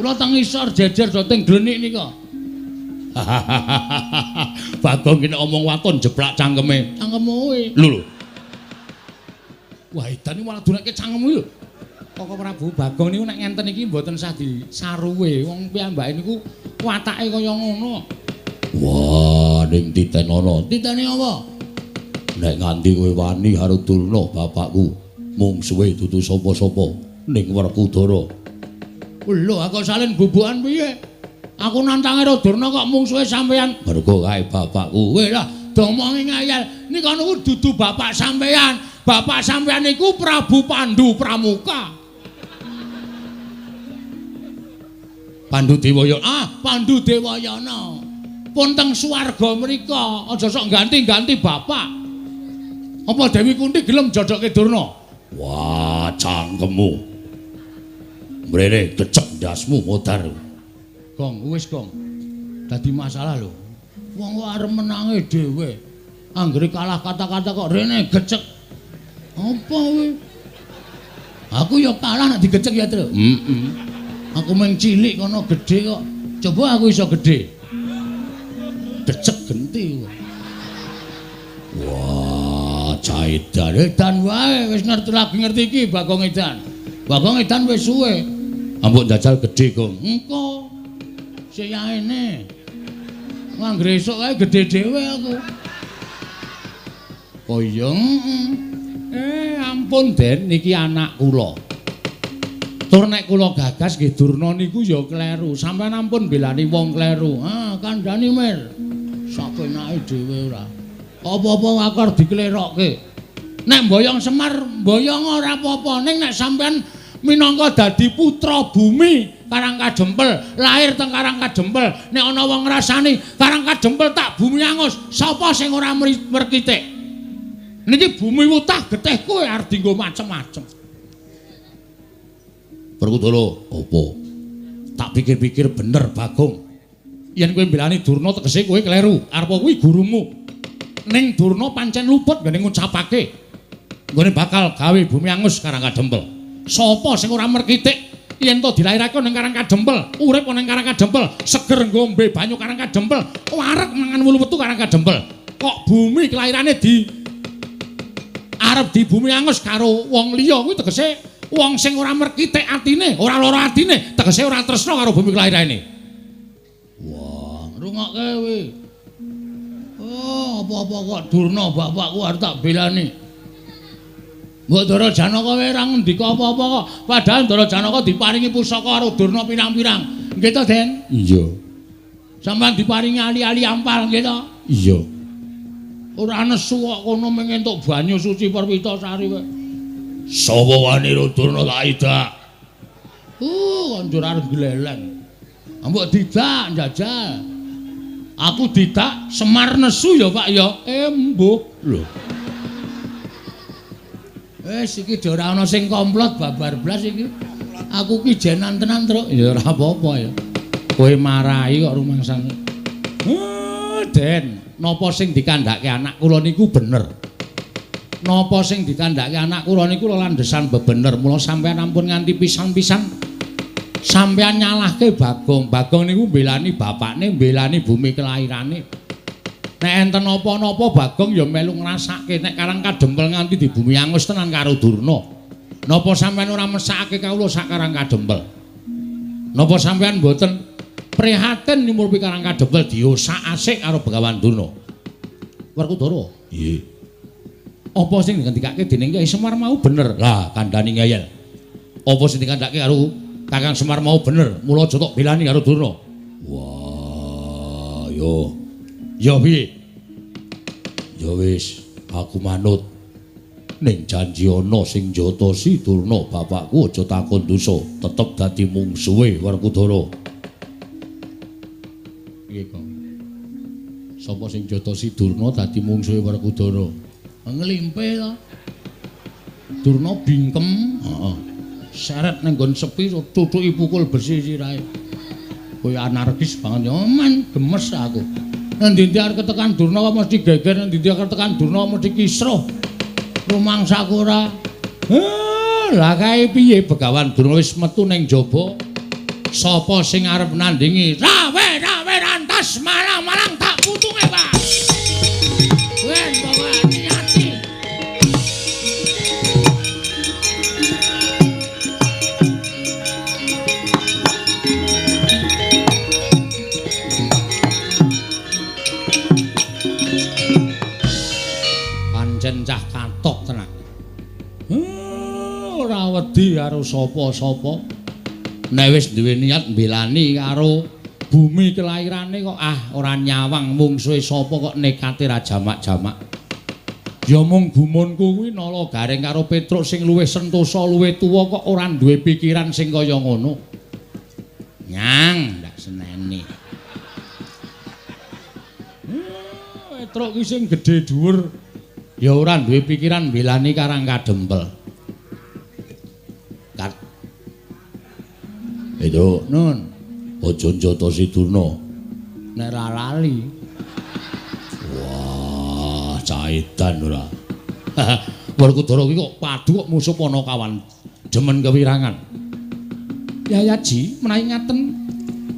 A: Kula teng isor jejer do teng glenik nika. Bagong kene omong waton jeblak cangkeme. Cangkemmu kowe. Lho. Wah, edan iki malah dunake cangkemmu lho. Kok Prabu Bagong niku nek ngenten iki mboten sah disaruwe. Wong piyambake niku watake kaya ngono. Wah, ning titenono. Titene apa? Nek nganti kowe wani karo Durna bapakku, mung suwe dudu sapa-sapa ning Werkudara. Lho, aku salin bubukan piye? Aku nantange karo Durna kok mung suwe sampeyan. Mergo kae bapakku. Kowe lah domongi ngayal. Nika niku dudu bapak sampeyan. Bapak sampeyan niku Prabu Pandu Pramuka. Pandu Dewayana. Pandu Dewayana. Pun teng swarga mrika, aja sok ganti-ganti bapak. Apa Dewi Kunti gelem jodoke Durna? Wah, cangkemmu. Mrene gecek ndasmu modar. Gong, wis Gong. Dadi masalah lho. Wong kok arep menange dhewe. Anggere kalah kata-kata kok rene gecek. Apa kowe? Aku ya kalah nek digecek ya, Tru. Aku mung cilik kono gedhe kok. Coba aku iso gedhe. Gecek genti. Wah, Edan. Edan wae wis ngerti iki Bagong Edan. Bagong Edan wis suwe. Ampun jajal gedhe, Gong. Engko. Sik yaene. Anggere esuk kae gedhe dhewe aku. Koyo ampun Den, niki anak kula. Tur nek kula gagas nggih Durna niku ya kleru. Sampeyan ampun belani wong kleru. Kandhani Mir. Sapenake dhewe ora. Apa-apa akor diklerokke. Nek mboyong Semar, mboyong ora apa-apa. Ning nek sampeyan minangka dadi putra bumi Karangkajempel, lahir teng Karangkajempel, nek ana wong ngrasani Karangkajempel tak bumi angus, sapa sing ora merkitik? Niki bumi wutah getih kowe arep dienggo macem-macem. Werkudara, apa? Tak pikir-pikir bener Bagong. Yen kowe mbelani Durna tegese kowe kleru. Arep kuwi gurumu. Ning Durna pancen luput ngene ngucapake. Nggone bakal gawe bumi angus Karangkajempel. Sapa sing ora merkitik yen to dilairake ning Karangkajempel, urip ning Karangkajempel, seger ngombe banyu Karangkajempel, wareg mangan wulu wetu Karangkajempel. Kok bumi kelairane arep di bumi angus karo wong liya kuwi tegese wong sing ora merkitik atine, ora lara atine, tegese ora tresna karo bumi kelairane. Wah, rungokke kowe. Oh, apa-apa kok Durna bapakku arep tak belani. Mbok Ndara Janaka wae ora ngendika apa-apa kok. Padahal Ndara Janaka diparingi pusaka karo Durna pirang-pirang. Nggih to, Den? Iya. Sampeyan diparingi ali-ali ampal nggih to? Iya. Ora nesu kok kono mung entuk banyu suci Perwitasari wae. Sapa wani Durna tak idak? Kanjur arep gleleng. Mbok didak njajal. Aku didak Semar nesu ya, Pak ya. Mbuh. Lho. Wis iki ora ana sing komplot babar blas iki. Aku ki jenan tenan, Truk. Ya ora apa-apa ya. Kowe marahi kok rumangsane. Den, napa sing dikandhake anak kula niku bener. Napa sing dikandhake anak kula niku landhesan bebener. Mula sampeyan ampun nganti pisan-pisan sampeyan nyalahke Bagong. Bagong niku mbelani bapakne, mbelani bumi kelairane. Nek enten apa-napa Bagong ya melu ngrasake nek Karang Kadempel nganti di bumi angus tenan karo Durna. Napa sampean ora mesake kawula sak Karang Kadempel? Napa sampean mboten prihatin nimulpi Karang Kadempel diosak asik karo Begawan Durna? Werkudara.
B: Nggih.
A: Apa sing dikandikake dening Kyai Semar mau bener? Lah, kandhani ngeyel. Apa sing dikandhake karo Kakang Semar mau bener? Mula aja tok belani karo Durna.
B: Wah, yo.
A: Ya piye?
B: Ya wis, aku manut. Ning janji ana sing njatosi Durna bapakku aja takon dosa, tetep dadi mungsuhe Werkudara.
A: Piye, Kang? Sapa sing njatosi Durna dadi mungsuhe Werkudara? Nglimpe to. Durna bingkem, heeh. Seret nang nggon sepi tutuki pukul besi sirahe. Kaya anarkis banget ya, man gemes aku. Endi arep ketekan Durna kok mesti geger, endi arep ketekan Durna mesti kisruh. Rumangsaku ora. Lah kae piye Begawan Durna wis metu ning jaba. Sapa sing arep nandingi? Rawe rantas marang tak putunge, Pak. Wen pokoke hati-hati. Pancen cah katok tenan. Ora wedi karo sapa-sapa. Nek wis duwe niat mbelani karo bumi kelairane kok ora nyawang mungsuhe sapa kok nekate ra jamak-jamak. Ya mung gumunku kuwi nala garing karo Petruk sing luwih sentosa luwih tuwa kok ora duwe pikiran sing kaya ngono. Nyang ndak seneni. Petruk ki sing gedhe dhuwur ya ora duwe pikiran mbelani Karang Kadempel.
B: Itu
A: Nun,
B: aja njatosi Durna.
A: nek ra lali.
B: Wah, caitan ora.
A: Werkudara ki kok padu kok musuh Panakawan demen kewirangan. Yayaji menawi ngaten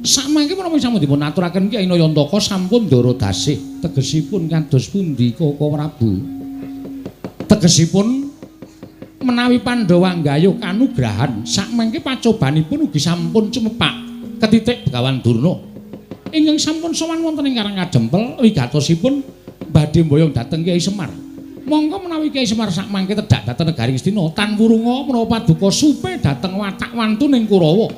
A: samangke menawi sampun dipun aturaken Kyai Nayantaka sampun ndara dasih tegesipun kados pundi Koko Prabu. Tegesipun menawi Pandhawa nggayuh kanugrahan sakmangke pacobanipun ugi sampun cumepak ketitik Begawan Durna ingkang sampun sowan wonten ing Karang Kadempel wigatosipun badhe mboyong dhateng Kyai Semar. Monggo menawi Kyai Semar sakmangke tedhak dhateng negari Ngastina tan wurunga menawa paduka supe dhateng watak wantu ning Kurawa.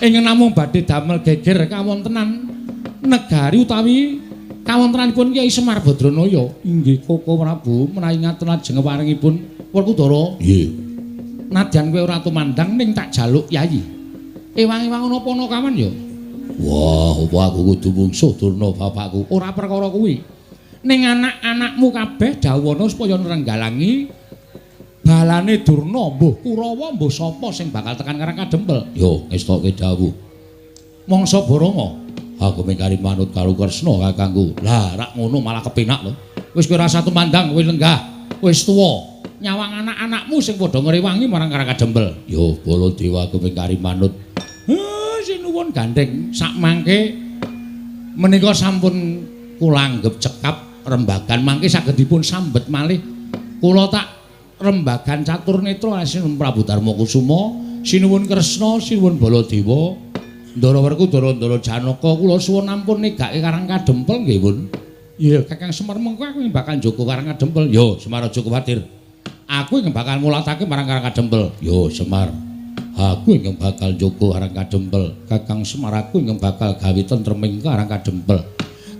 A: Ingkang namung badhe damel geger kawontenan negari utawi kawontenanipun Kyai Semar Badranaya. Inggih Koko Prabu menawi ngaten lajeng paringipun Werkudara.
B: Nggih.
A: Nadyan kowe ora tumandang ning tak jaluk Yayi. Ewang-ewang ana Panakawan ya.
B: Wah, apa aku kudu mungsuh Durna bapakku?
A: Ora perkara kuwi. Ning anak-anakmu kabeh dawana supaya nrenggalangi balane Durna, mbuh Kurawa, mbuh sapa sing bakal tekan Karang Kadempel.
B: Yo, ngestoke dawuh.
A: Mangsa Barama,
B: Aku mengkari manut karo Kresna kakangku.
A: lah rak ngono malah kepenak lho. Wis kowe rasa tumandang, kowe lenggah, wis tuwa. Nyawang anak-anakmu sing padha ngrewangi marang Karang Kadempel.
B: Yo, Baladewa aku mengkari manut.
A: Sinuwun gandeng sakmangke menika sampun kula anggep cekap rembagan mangke saged dipun sambet malih. Kula tak rembagan catur netra Sinuwun Prabu Darmakusuma, sinuwun Kresna, sinuwun Baladewa, Ndara Werkudara, Ndara Janaka kula suwun ampun negake Karang Kadempel nggih, Pun. Iya, Kakang Semar mengko aku yang bakal njogo Karang Kadempel. Yo, Semar aja kuwatir. Aku yang bakal mulatake marang Karang Kadempel.
B: Yo, Semar. Aku yang bakal njogo Karang Kadempel.
A: Kakang Semar aku yang bakal gawe tentreming Karang Kadempel.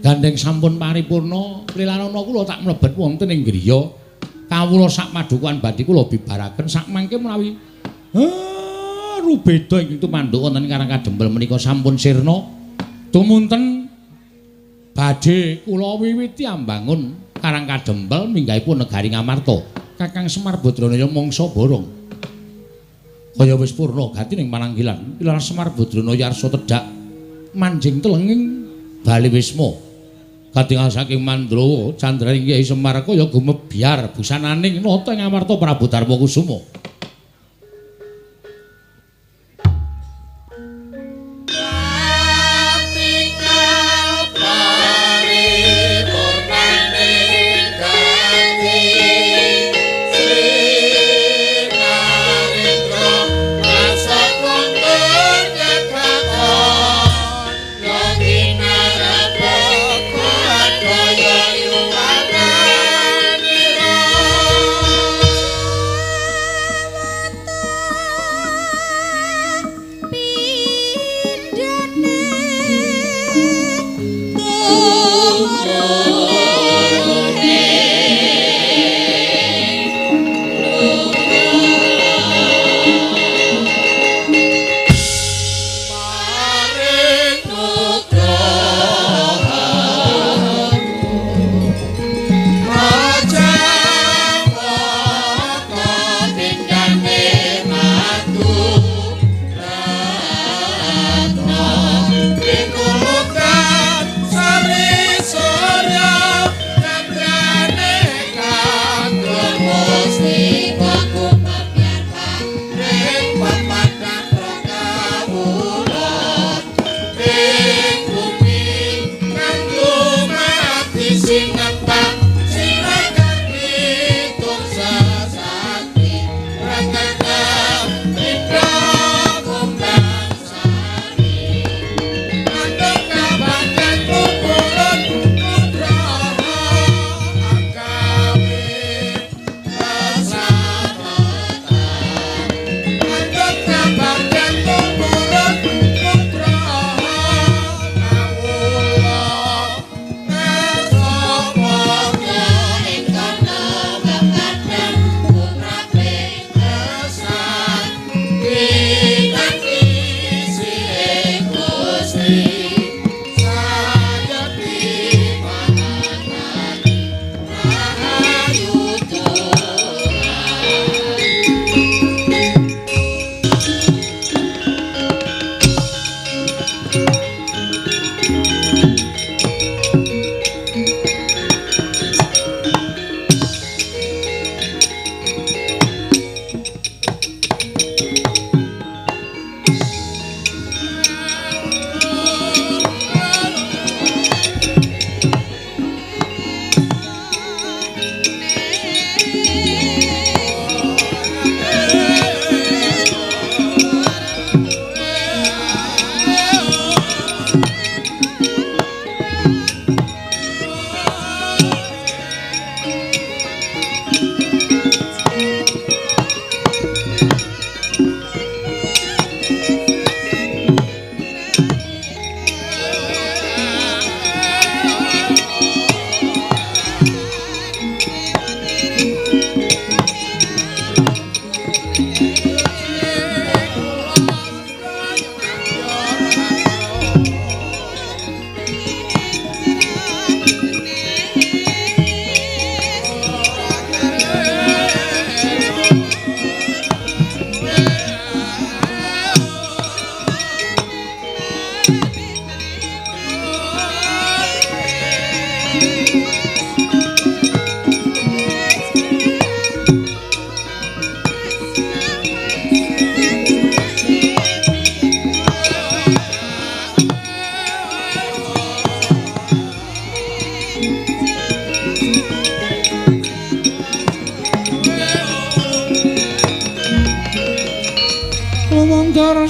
A: Gandeng sampun paripurna, prilanana kula tak mlebet wonten ing griya. Kawula sak padukuhan badhe kula bibaraken sakmangke menawi rubeda ing tumanduk wonten Karang Kadempel menika sampun sirna. Tumunten badhe kula wiwiti ambangun Karang Kadempel minggahipun negari Ngamarta. Kakang Semar Badranaya mangsa borong. Kaya wis purna gati ning Mananggilan. Pilar Semar Badranaya arsa tedhak manjing telenging bali wisma. Katingal saking Mandrawa candraning Kyai Semar kaya gumebyar busananing nata ing Amarta Prabu Darmakusuma.
C: Tinggal paripurna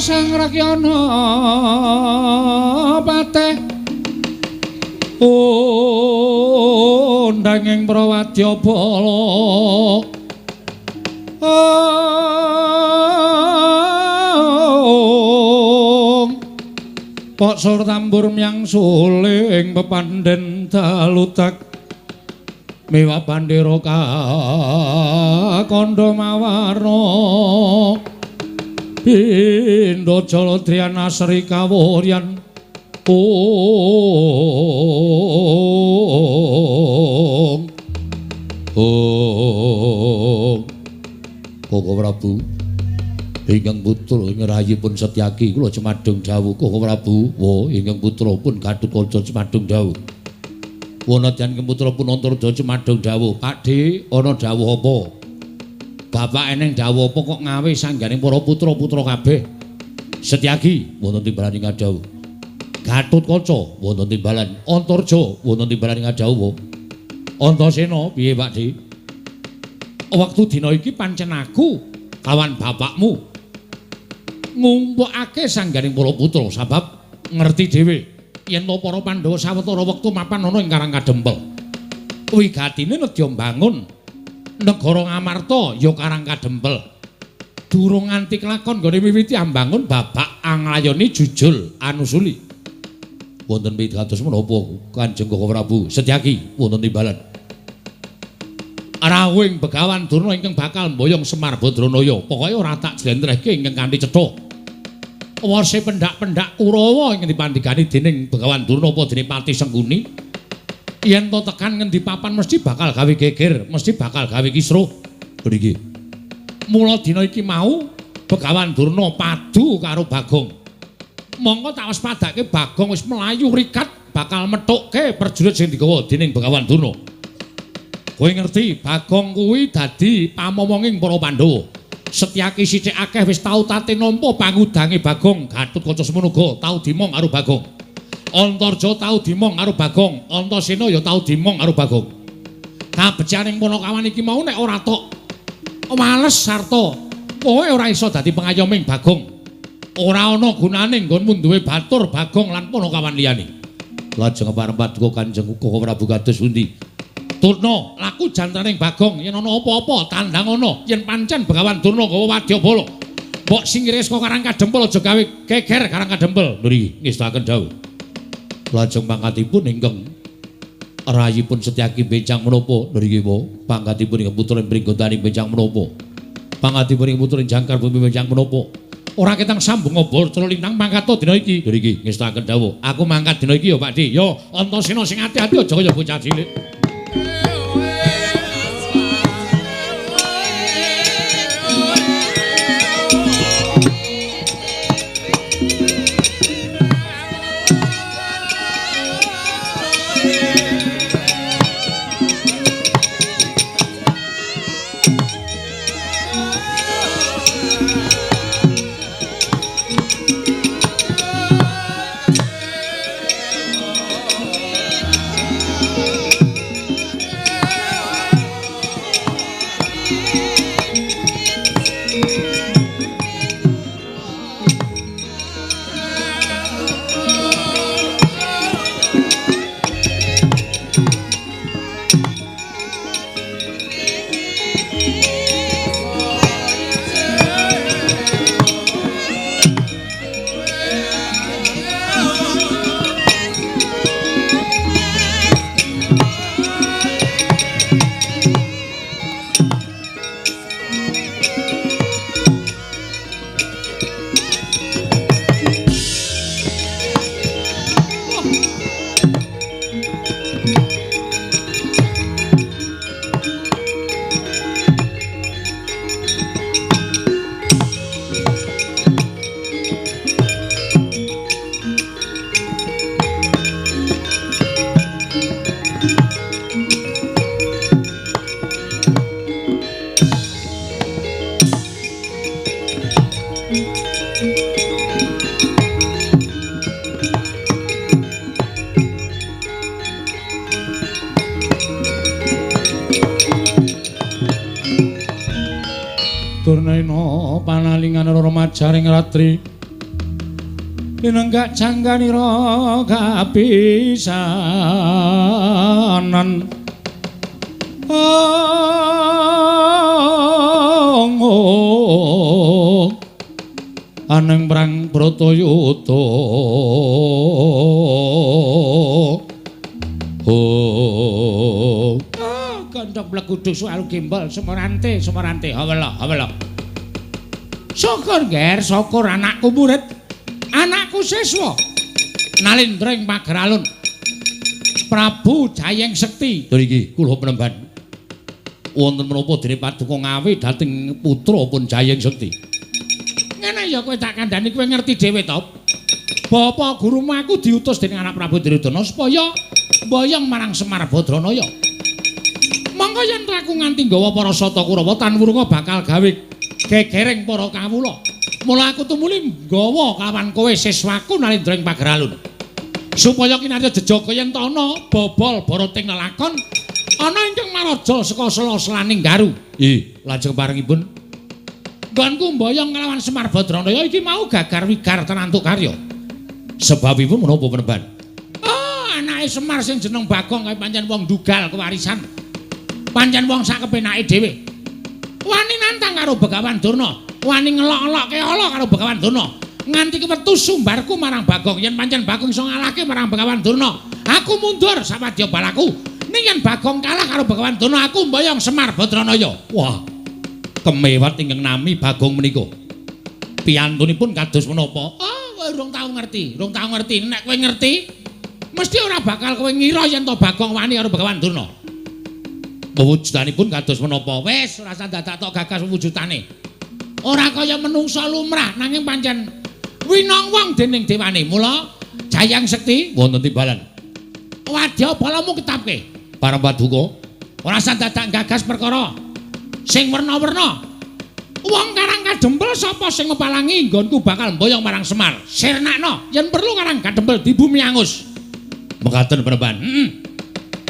A: Sang Rakyana pateh ndanging Prawadyabala Pok sur tambur myang suling pepandhen dalutak miwa bandera kandha mawarna Pindha Jala Driyana Sri Kawuryan Koko Prabu ingkang putra ngrayipun Setyaki kula Cemadung dawuh Koko Prabu ingkang putra pun Gatotkaca Cemadung dawuh Wanadyan putra pun Antarja Cemadung dawuh Pakde ana dawuh apa Bapak eneng dawuh apa kok ngawe sangganing para putra-putra kabeh. Setyaki wonten timbalan ing dawuh. Gatotkaca wonten timbalan, Antarja wonten timbalan ing dawuh. Antasena piye Pakde? Wektu dina iki pancen aku kawan bapakmu ngumpulake sangganing para putra sebab ngerti dhewe yen to para Pandhawa sawetara wektu mapan ana ing Karang Kadempel. Wigatine nedya mbangun Negara Ngamarta ya Karang Kadempel. Durung nganti kelakon nggone miwiti ambangun babak anglayoni jujul anusuli. Wonten pitados menapa Kanjeng Koko Prabu? Setyaki wonten timbalan. Rawuhing Begawan Durna ingkang bakal mboyong Semar Badranaya. Pokoke ora tak jlentrehke ingkang kanthi cetha. Wase pendak-pendak Kurawa ingkang dipandhigani dening Begawan Durna apa dening Pati Sengkuni. Yen to tekan ngendi papan mesti bakal gawe geger, mesti bakal gawe kisruh. Mriki. Mula dina iki mau Begawan Durna padu karo Bagong. Monggo tak wis padake Bagong wis melayu rikat bakal methukke prajurit sing digawa dening Begawan Durna. Kowe ngerti Bagong kuwi dadi pamomonging para Pandhawa. Setyaki sithik akeh wis tau tate nampa pangudange Bagong, Gatotkaca semono uga tau dimong karo Bagong. Antarja tau dimong karo Bagong, Antasena ya tau dimong karo Bagong. Kabecianing Punakawan iki mau nek ora tok males sarta kowe ora iso dadi pengayoming Bagong. Ora ana gunane nggonmu duwe batur Bagong lan Punakawan liyane. Lajeng parempat kok Kanjeng Koko Prabu kados pundi? Durna laku jantraning Bagong yen ana apa-apa tandang ana yen pancen Begawan Durna gawa wadyabala. Mbok singkire saka Karang Kadempel aja gawe geger Karang Kadempel. Mriki ngestaken dawuh. Lajeng pangkatipun ingkang rayipun Setyaki bencang menapa mriki wa pangkatipun ingkang putra Pringgondani bencang menapa pangkatipun ingkang putra Jangkar Bumi bencang menapa ora ketang sambung ngobor cara lintang mangkat dina iki mriki ngestaken dawuh aku mangkat dina iki ya Pakde ya Antasena sing ati-ati aja kaya bocah cilik.
B: Rena panalingan remajaring ratri pinenggak jangganira kapisanan aneng prang Bratayuda
A: Gandhok blekuduk sualu gimbal semorante hawala syukur ger syukur anakku murid anakku siswa nalindring pageralun Prabu Jayeng Sekti
B: niki kula penemban wonten menapa dene paduka ngawi dhateng putra pun Jayeng Sekti
A: ngene ya kowe tak kandhani kowe ngerti dhewe to Bapak gurumu aku diutus dening anak Prabu Duryudana supaya mboyong marang Semar Badranaya monggo yen aku nganti nggawa para Sata Kurawa tan wurunga bakal gawe gegereng para kawula mula aku tumuli nggawa kawan kowe siswaku nalindring pageralun supaya kinarya jejaka yen ana bobol boroting lelakon ana ingkang maraja saka sela-selaning garu
B: lajeng parengipun
A: nggonku mboyong nglawan Semar Badranaya iki mau gagar wigar tenantuk karya
B: sebabipun menapa penemban
A: anake Semar sing jeneng Bagong kae pancen wong dugal kewarisan pancen wong sak kepenake dhewe wani nantang karo Begawan Durna wani ngelok-elokke ala karo Begawan Durna nganti kewetu sumbarku marang Bagong yen pancen Bagong iso ngalahke marang Begawan Durna aku mundur sawadya balaku ning yen Bagong kalah karo Begawan Durna aku mboyong Semar Badranaya
B: wah kemewat ingkang nami Bagong menika piyantunipun kados menapa
A: urung tau ngerti nek kowe ngerti mesti ora bakal kowe ngira yen to Bagong wani karo Begawan Durna
B: pewujudanipun kados menapa
A: wis ora usah dadak tok gagas wujudane ora kaya menungsa lumrah nanging pancen winong wong dening dewane mula Jayeng Sekti
B: wonten timbalan
A: wadya balamu ketapke
B: para paduka
A: ora usah dadak gagas perkara sing werna-werna wong Karang Kadempel sapa sing ngepalangi nggonku bakal mboyong marang Semar sirnakno yen perlu Karang Kadempel di bumi angus
B: mekaten penemban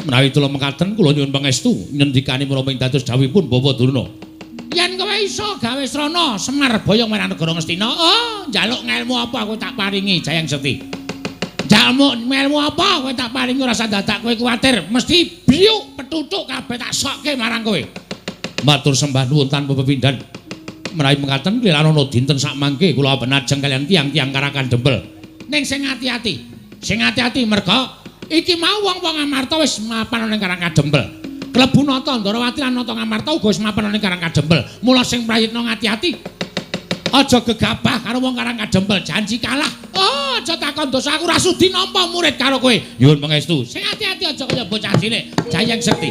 B: menawi kula mekaten kula nyuwun pangestu ngendikane menapa ing dados dawuhipun Bapak Durna
A: yen kowe iso gawe srana Semar boyong marang negara Ngastina njaluk ngelmu apa kowe tak paringi Jayeng Sekti njaluk ngelmu apa kowe tak paringi ora usah dadak kowe kuwatir mesti biuk petutuk kabeh tak sokke marang kowe
B: matur sembah nuwun tanpa pepindhan menawi mekaten kelirana dinten sak mangke kula benajeng kalian tiang-tiang Karang Kadempel
A: ning sing ati-ati merga iki mau wong-wong Amarta wis mapan ning Karang Kadempel klebu Nata Ndarawati lan Nata Ngamarta uga wis mapan ning Karang Kadempel mula sing prayitna ngati-ati aja gegabah karo wong Karang Kadempel janji kalah aja takon dosa aku ra sudi nampa murid karo kowe
B: nyuwun pangestu
A: sing ati-ati aja kaya bocah cilik Jayeng Sekti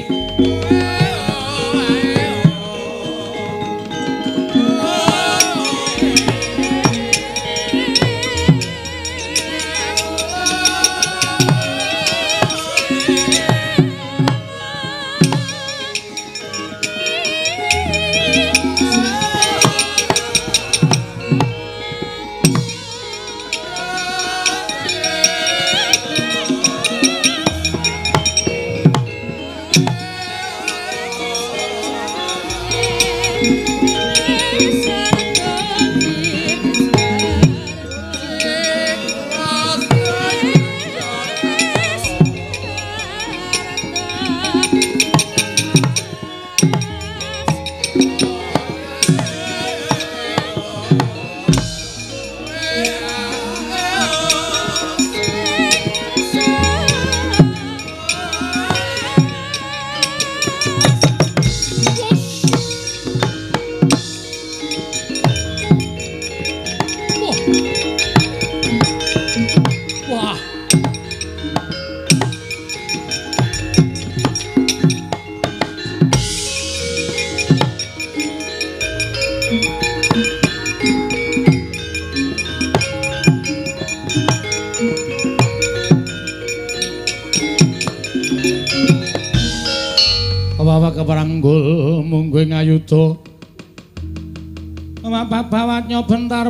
B: Wawa keparanggul mungguh ngayuda bawatnya bentar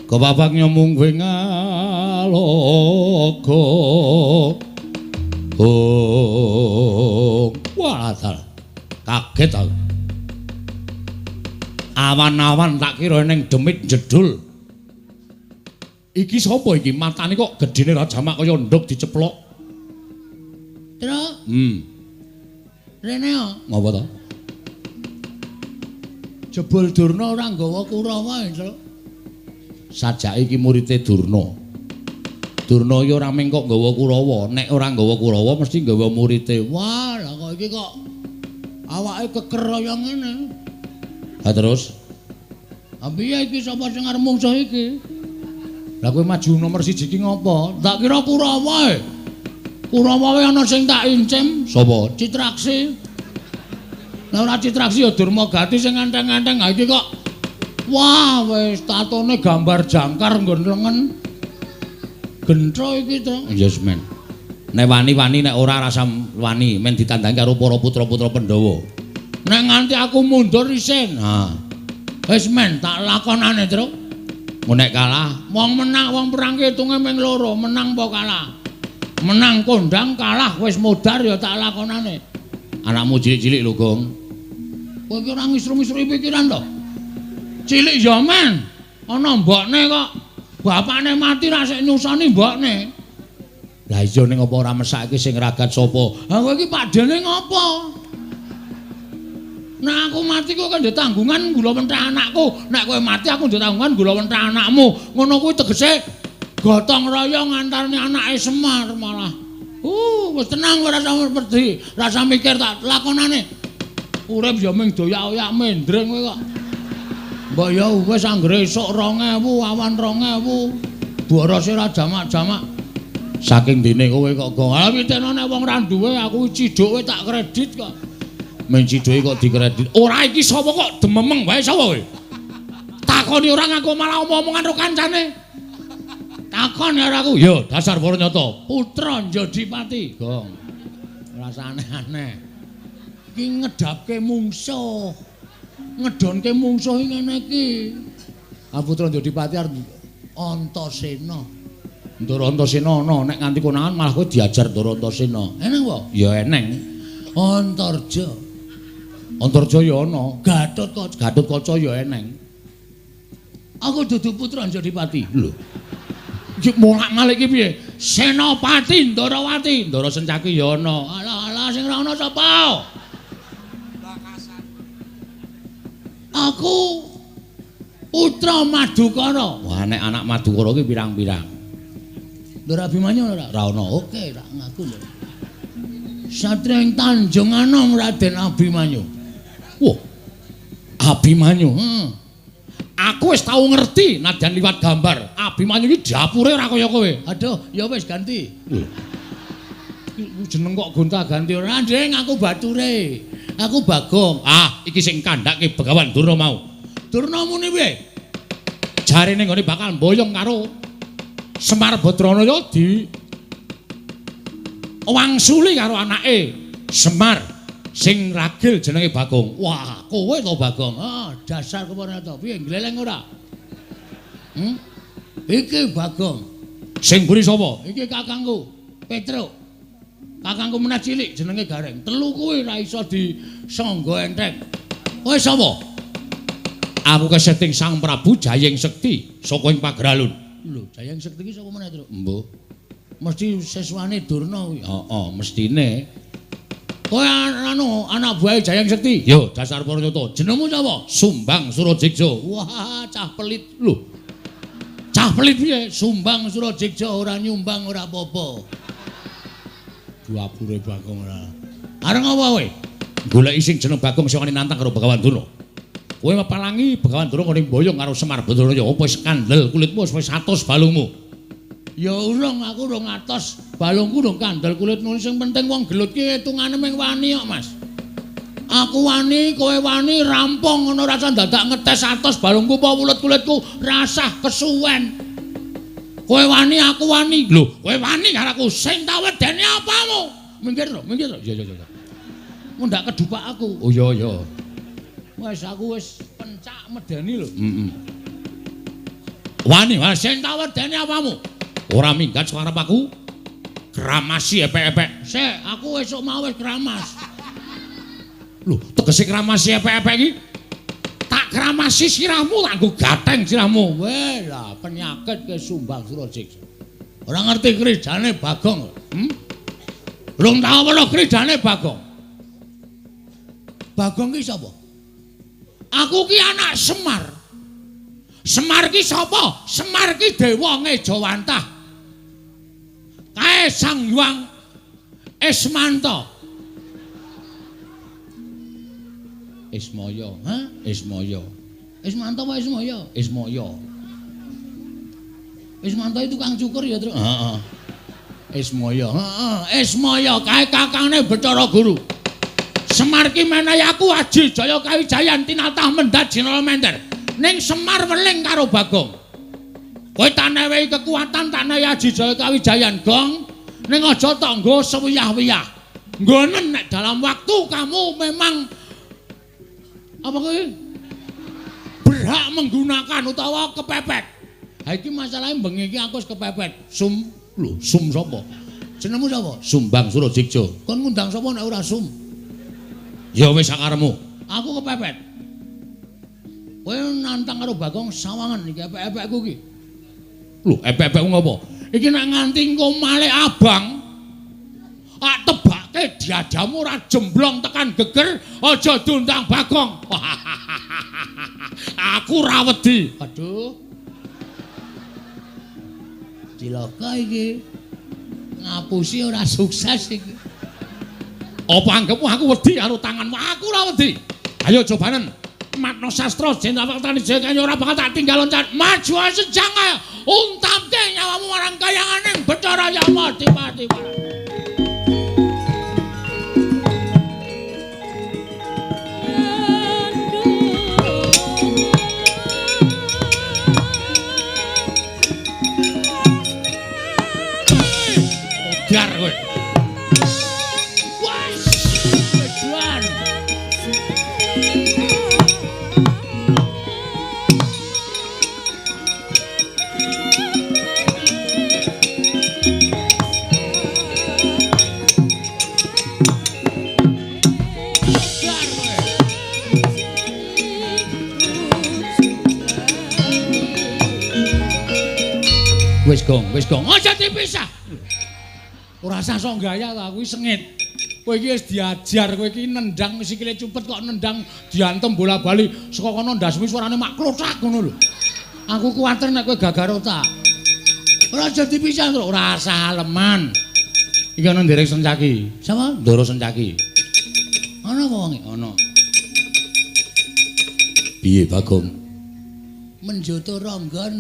B: kebabaknya mungguh ngayuda Balaga. Oh, waladal. Kaget aku. Awan-awan tak kira ning demit jedul. Iki sapa iki? Matane kok gedene Rajamak kaya nduk diceplok.
A: Tru. Rene yo.
B: Ngapa to?
A: Jebul Durna ora nggawa Kurawa, Tru.
B: Sajake iki murite Durna. Durna ya ora mung kok nggawa Kurawa, nek ora nggawa Kurawa mesti nggawa murite.
A: Wah, lah kok iki kok awake keker kaya ngene.
B: Ha terus?
A: Piye iki sapa sing arep mungsuh iki?
B: Lah kowe maju nomor 1 iki ngopo?
A: Tak kira Kurawa. Kurawa wae ana sing tak incim.
B: Sapa?
A: Citraksi. Lah ora Citraksi ya Durmagati sing nganteng-nganteng. Ha iki kok wah wis tatone gambar jangkar nggon lengen. Gentro iki to.
B: Yes men. Nek wani-wani nek ora rasa wani men ditandangi karo para putra-putra Pandhawa.
A: Nek nganti aku mundur isin.
B: Nah,
A: wis men tak lakonane, Tru.
B: mun nek kalah
A: Wong menang wong perang hitunge ming loro, menang apa kalah? Menang kondang, kalah wis modar ya tak lakonane.
B: anakmu cilik-cilik lho, Gong.
A: Kowe iki ora ngisru-ngisru pikiran to? Cilik ya men. Ana mbokne kok. Bapakne mati ra sik nyusoni mbokne.
B: Lah iya ning apa ora mesake sing ragat sapa?
A: Ha kowe iki padene ngopo? Nek aku mati kok ndek tanggungan gula mentah anakku. Nek kowe mati aku ndek tanggungan gula mentah anakmu. Ngono kuwi tegese gotong royong antarane anake Semar malah. Wis tenang ora usah pedhi, ora usah mikir tak lakonane. Urip ya ming doyak-oyak mendring kowe kok. Mbok ya wis anggere esuk 2000, awan 2000. Borose ora jamak-jamak.
B: Saking dene kowe kok Gong.
A: Lah piteno nek wong ra duwe aku ciduk tak kredit kok.
B: Men ciduke kok dikredit.
A: Ora iki sapa kok dememeng wae sapa kowe? Takoni orang aku malah omong-omongan karo kancane. Takon ya aku.
B: Yo, dasar Waranyata.
A: Putra Jodipati, Gong. Rasane aneh. Iki ngedapke mungsuh. Ngedonke mungsuh ngene iki.
B: Putra Jodipati arep
A: Antasena.
B: Ndara Antasena ana nek nganti konangan malah kowe diajar Ndara Antasena.
A: Eneng apa?
B: Ya eneng.
A: Antarja.
B: Antarja ya ana.
A: Gatotkaca
B: ya eneng.
A: Aku dudu putra Jodipati.
B: Lho.
A: Iki molak-malik iki piye? Senopati Ndarawati.
B: Ndara Sencaki ya ana.
A: Alah sing ora ana sapa? Aku putra Madukara.
B: Wah nek anak Madukara iki pirang-pirang.
A: Ndara Abimanyu ora? Ora ana. Oke, tak ngaku lho. Satria ing Tanjung Anom Raden Abimanyu.
B: Wah. Abimanyu.
A: Aku wis tau ngerti nadyan liwat gambar. Abimanyu iki dapure ora kaya kowe. Aduh, ya wis ganti. Jeneng kok gonta-ganti ora, Ndeng, aku bature. Aku Bagong.
B: Iki sing kandhake Begawan Durna mau.
A: Durna muni piye?
B: Jarene nggone bakal mboyong karo Semar Badranaya di wangsuli karo anake Semar sing ragil jenenge Bagong.
A: Wah, kowe to Bagong. Dasar kewarata. Piye gleleng ora? Iki Bagong.
B: Sing mburi sapa?
A: Iki kakangku, Petruk. Kakangku meneh cilik jenenge Gareng. Telu kuwi ra iso disangga entheng. Kowe sapa?
B: Aku keseting Sang Prabu Jayeng Sekti saka ing Pagralun.
A: Lho, Jayeng Sekti iki sapa meneh, Truk?
B: Mbuh.
A: Mesti seswane Durna kuwi.
B: Heeh, mestine.
A: Kowe anak buahe Jayeng Sekti.
B: Yo, dasar Waranyata.
A: Jenengmu sapa?
B: Sumbang Surajigja.
A: Wah, cah pelit. Lho. Cah pelit piye? Sumbang Surajigja ora nyumbang ora apa-apa. Duapure Bagong ora. Areng apa kowe?
B: Goleki sing jeneng Bagong sing nantang karo Begawan Durna. Kowe mepalangi Begawan Durna ngene mboyong karo Semar Badranaya. Apa wis kandel kulitmu wis 100 balungmu?
A: Ya urung, aku urung atos. Balungku urung kandel kulitmu sing penting wong gelut ki hitungane ming wani kok, Mas. Aku wani, kowe wani rampung ngono rasa dadak ngetes 100 balungku apa kulit-kulitku rasah kesuwen. Kowe wani, aku wani. Lho, kowe wani karo aku sing tak wedeni apamu? Minggir to, minggir to.
B: Ya.
A: Mun ndak kedupak aku.
B: Oh ya.
A: Wes aku wis pencak medeni lho.
B: Wani,
A: Sing tak wedeni apamu?
B: Ora minggat suarep aku. Kramasi epek-epek.
A: Sik, aku esuk mau wis kramas.
B: Lho, tegese kramasi epek-epek iki? Tak kramasi sirahmu, tak nggo gateng sirahmu.
A: Weh lah penyakit ke Sumbang Surajiksa. Ora ngerti kridane Bagong.
B: Rung tau weruh kridane Bagong.
A: Bagong ki sapa?
B: Aku ki anak Semar. Semar ki sapa? Semar ki dewa Ngejawantah. Kae Sang Hyang Ismanta.
A: Ismaya,
B: Ismaya.
A: Ismanta apa Ismaya?
B: Ismaya.
A: Ismanta itu tukang cukur ya, Tru?
B: Heeh.
A: Ismaya.
B: Ismaya kae kakangne Bathara Guru. Semar ki menehi aku Aji Jaya Kawijayan tinatah mendhat Jenderal Mender. Ning Semar weling karo Bagong. Kowe tak newehi kekuatan tak nehi Aji Jaya Kawijayan, Gong. Ning aja tok nggo sewiyah-wiyah. Nggonen nek dalam waktu kamu memang apa kowe berhak menggunakan utawa kepepet.
A: Ha iki masalahe bengi iki aku wis kepepet.
B: Lho, sum sapa?
A: Jenengmu sapa?
B: Sumbang Surajiksa.
A: Kon ngundang sapa nek ora sum?
B: Ya wis sakaremu.
A: Aku kepepet. Kowe nantang karo Bagong sawangan iki epek-epekku iki.
B: Lho, epek-epekmu ngopo?
A: Iki nek nganti engko malih abang,
B: tak tebake diadamu ora jemblong tekan geger, aja diundang Bagong. Aku ra wedi.
A: Aduh. Cilaka iki. Ngapusi ora sukses iki.
B: Apa anggapmu aku wedi karo tanganmu? Aku ora wedi. Ayo cobanen. Matno Sastra Jenderal Tanijaya kaya ora bakal tak tinggal loncat. Maju sejang ae. Untamke nyawamu marang kayanganing Bathara Yama tiba-tiba. Biar kowe.
A: Wes, wedan.
B: Wis gong.
A: Aja dipisah. Ora usah sok gaya ta, kuwi sengit. Kowe iki wis diajar, kowe iki nendang sikile cupet kok nendang diantem bola-bali saka kono ndasmi suarane mak klothak ngono lho. Aku kuwatir nek kowe gagar otak. Ora aja dipisah, Tru. Ora usah aleman.
B: Iki ana nderek Sencaki.
A: Sapa?
B: Ndoro Sencaki.
A: Ana apa wonge?
B: Ana. Piye Bagong?
A: Menjoto ronggon.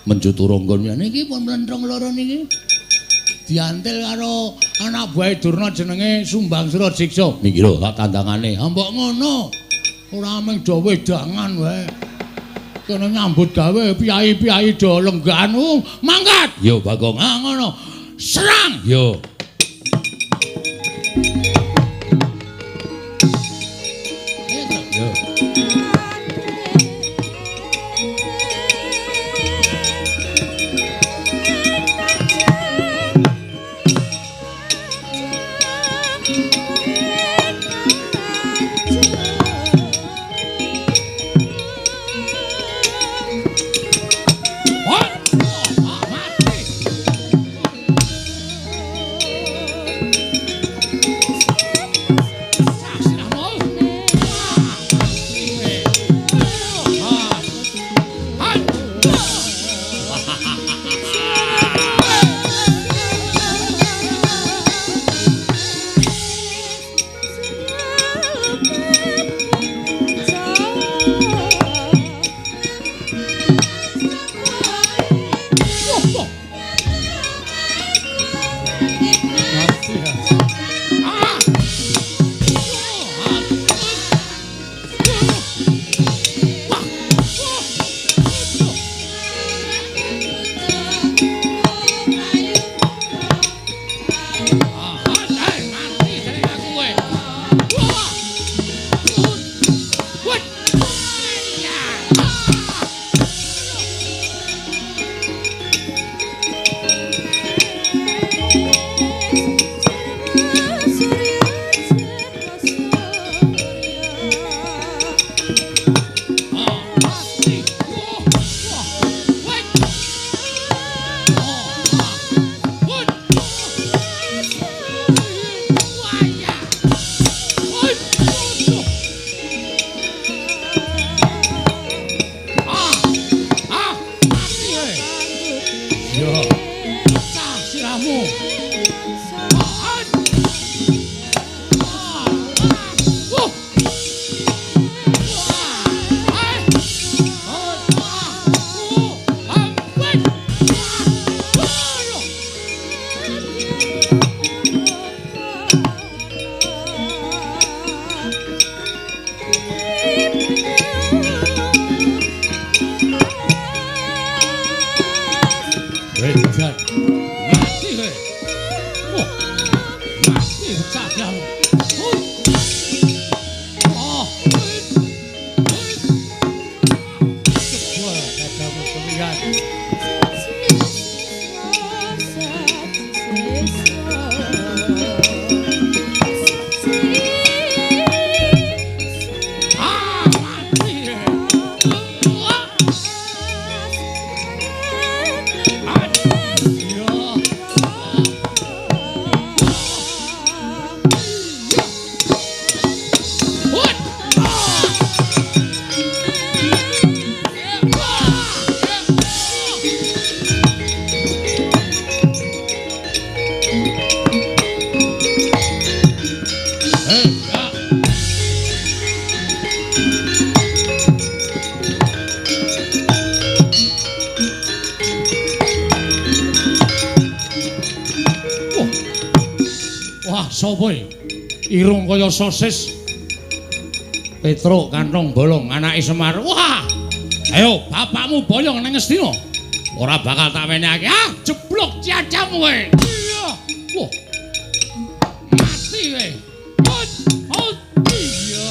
B: Menjutu ronggon ya
A: Niki pun mlentrong loro niki. Diantil karo anak buah Durna jenenge Sumbang Surajiksa.
B: Niki lho tak tandangane.
A: Mbok ngono. Ora mung do wedangan wae. Kene nyambut gawe piyai-piyai do lenggan. Mangkat.
B: Yo Bagong.
A: Ah ngono. Serang.
B: Yo. Yo. Sopo irung kaya sosis Petruk kantong bolong anake Semar. Wah, ayo bapakmu boyong nang Ngastina ora bakal tak menehake. Ah, jeblok ciacamu kowe. Iya. Wah, mati kowe. Oh, iya.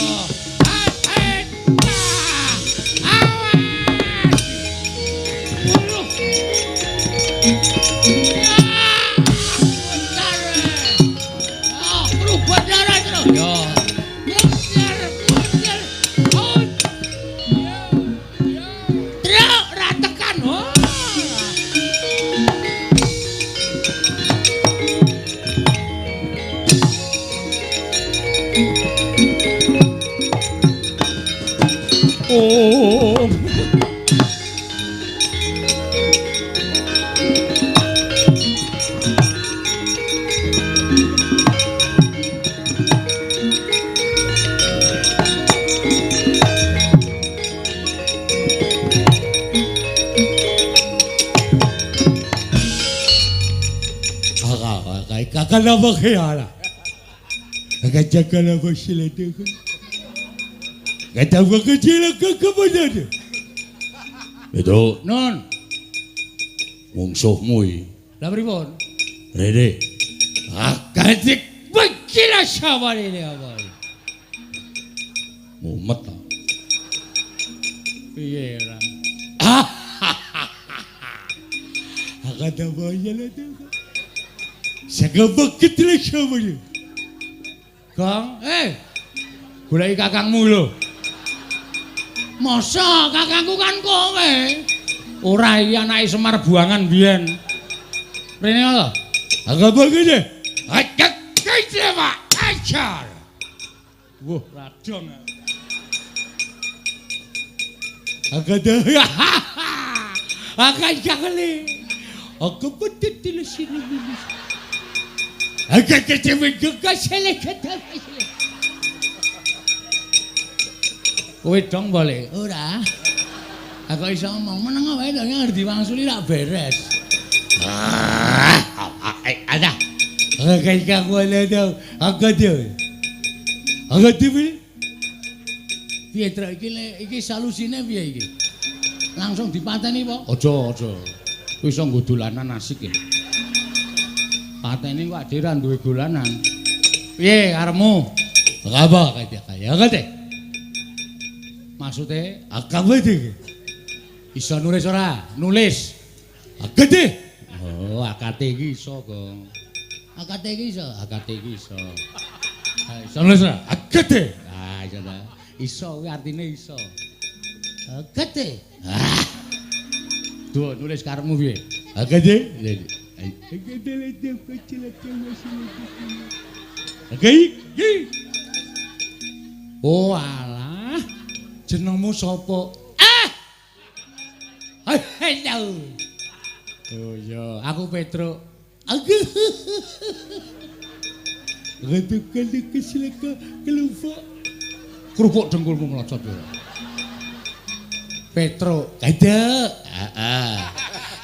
A: Kenapa kaya Kata kenapa sila tu Kata apa kecil ke mana tu
B: Itu non mungsuhmu
A: Lah pripun
B: Rede
A: Akadik Bagilah sama ini apa
B: mumet
A: Iya lah Kata apa sila tu Saya bakit lah sama dia. Kang, goleki kakangmu lho. Masa kakangku kan kowe? Ora iya anake Semar buangan biyen. Rene lho. Agak bagene. Agak kaya Pak. Ajar. Wah, radong. Agak dah. Agak jagale. Aku betul di sini. Agak kecewa juga selek kata. Kowe dong boleh. Ora. Aku iso ngomong meneng wae lho ngerti wangsuli lak beres. Ada. Agak kaku le do. Agak do. Agak piye? Piye tra iki salusine piye iki? Langsung dipateni apa? Aja. Kowe iso nggo dolanan asik ya. Pateni kok dhewe ra duwe dolanan. Piye karepmu? Apa kaya kate? Maksude akawe iki. Iso nulis ora? Nulis. Akate. Oh, akate iki iso, Gong. Akate iki iso, akate iki iso. Iso nulis ora? Akate. Ah, iso ta. Iso kuwi artine iso. Akate. Ah. Tuh, nulis karepmu piye? Akate. Oh alah, jenengmu sapa? Hello. Oh iya, aku Petruk. Aku. Retukan keselaka kelupa. Kerupuk dengkulmu melocot ya. Petruk, kada.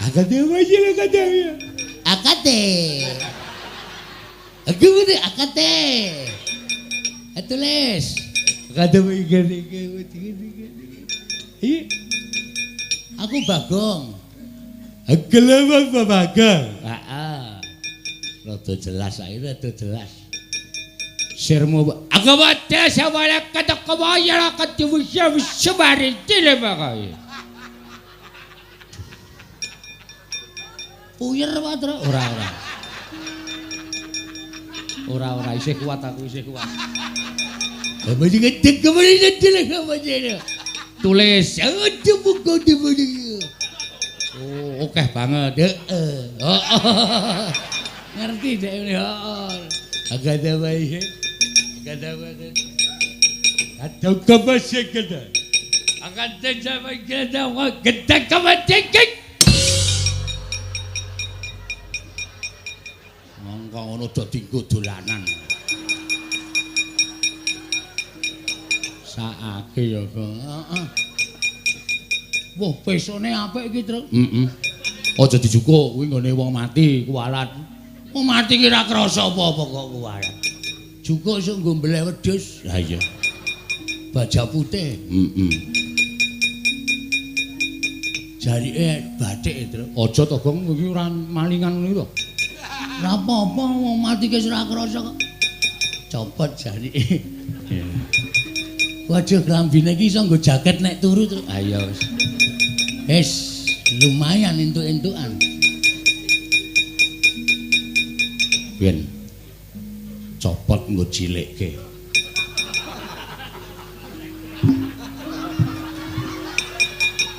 A: Akade aja lah kata ya. Akade. Aku betul akade. Tulis. Akade begini. Iya. Aku Bagong. Aku lama Bagong. Rada jelas ae, rada jelas. Sirmu aku baca sawala kata kebaya kata wis sebari tile bagai.
B: Puyer apa, Tru? Ora. Ora isih kuat aku isih kuat. Apa sing gedhe kemene deleng apa jene? Tulis aja buku di mana. Oh, akeh banget. Heeh. Ngerti dek ini. Heeh. Agak ada bae. Agak ada bae. Ada kabeh gede. Agak ada bae gede. Gede kabeh cekik. Mongko ngono do dienggo dolanan. Sakake ya kok. Heeh. Wah, pesone apik iki, Tru. Heeh. Aja dijukuk kuwi nggone wong mati kuwalat. Wong mati ki ora krasa apa-apa kok kuwalat. Jukuk iso nggo mbleh wedhus. Lah iya. Baja putih. Heeh. Jarike bathik, Tru. Aja to, Gong, iki ora malingan ngono to. Ora apa-apa wong mati ki ora krasa kok. Copot jarike. Waduh, klambine iki iso nggo jaket nek turu, Tru. Ah iya wis. Wis lumayan entuk-entukan. Ben copot nggo cilikke.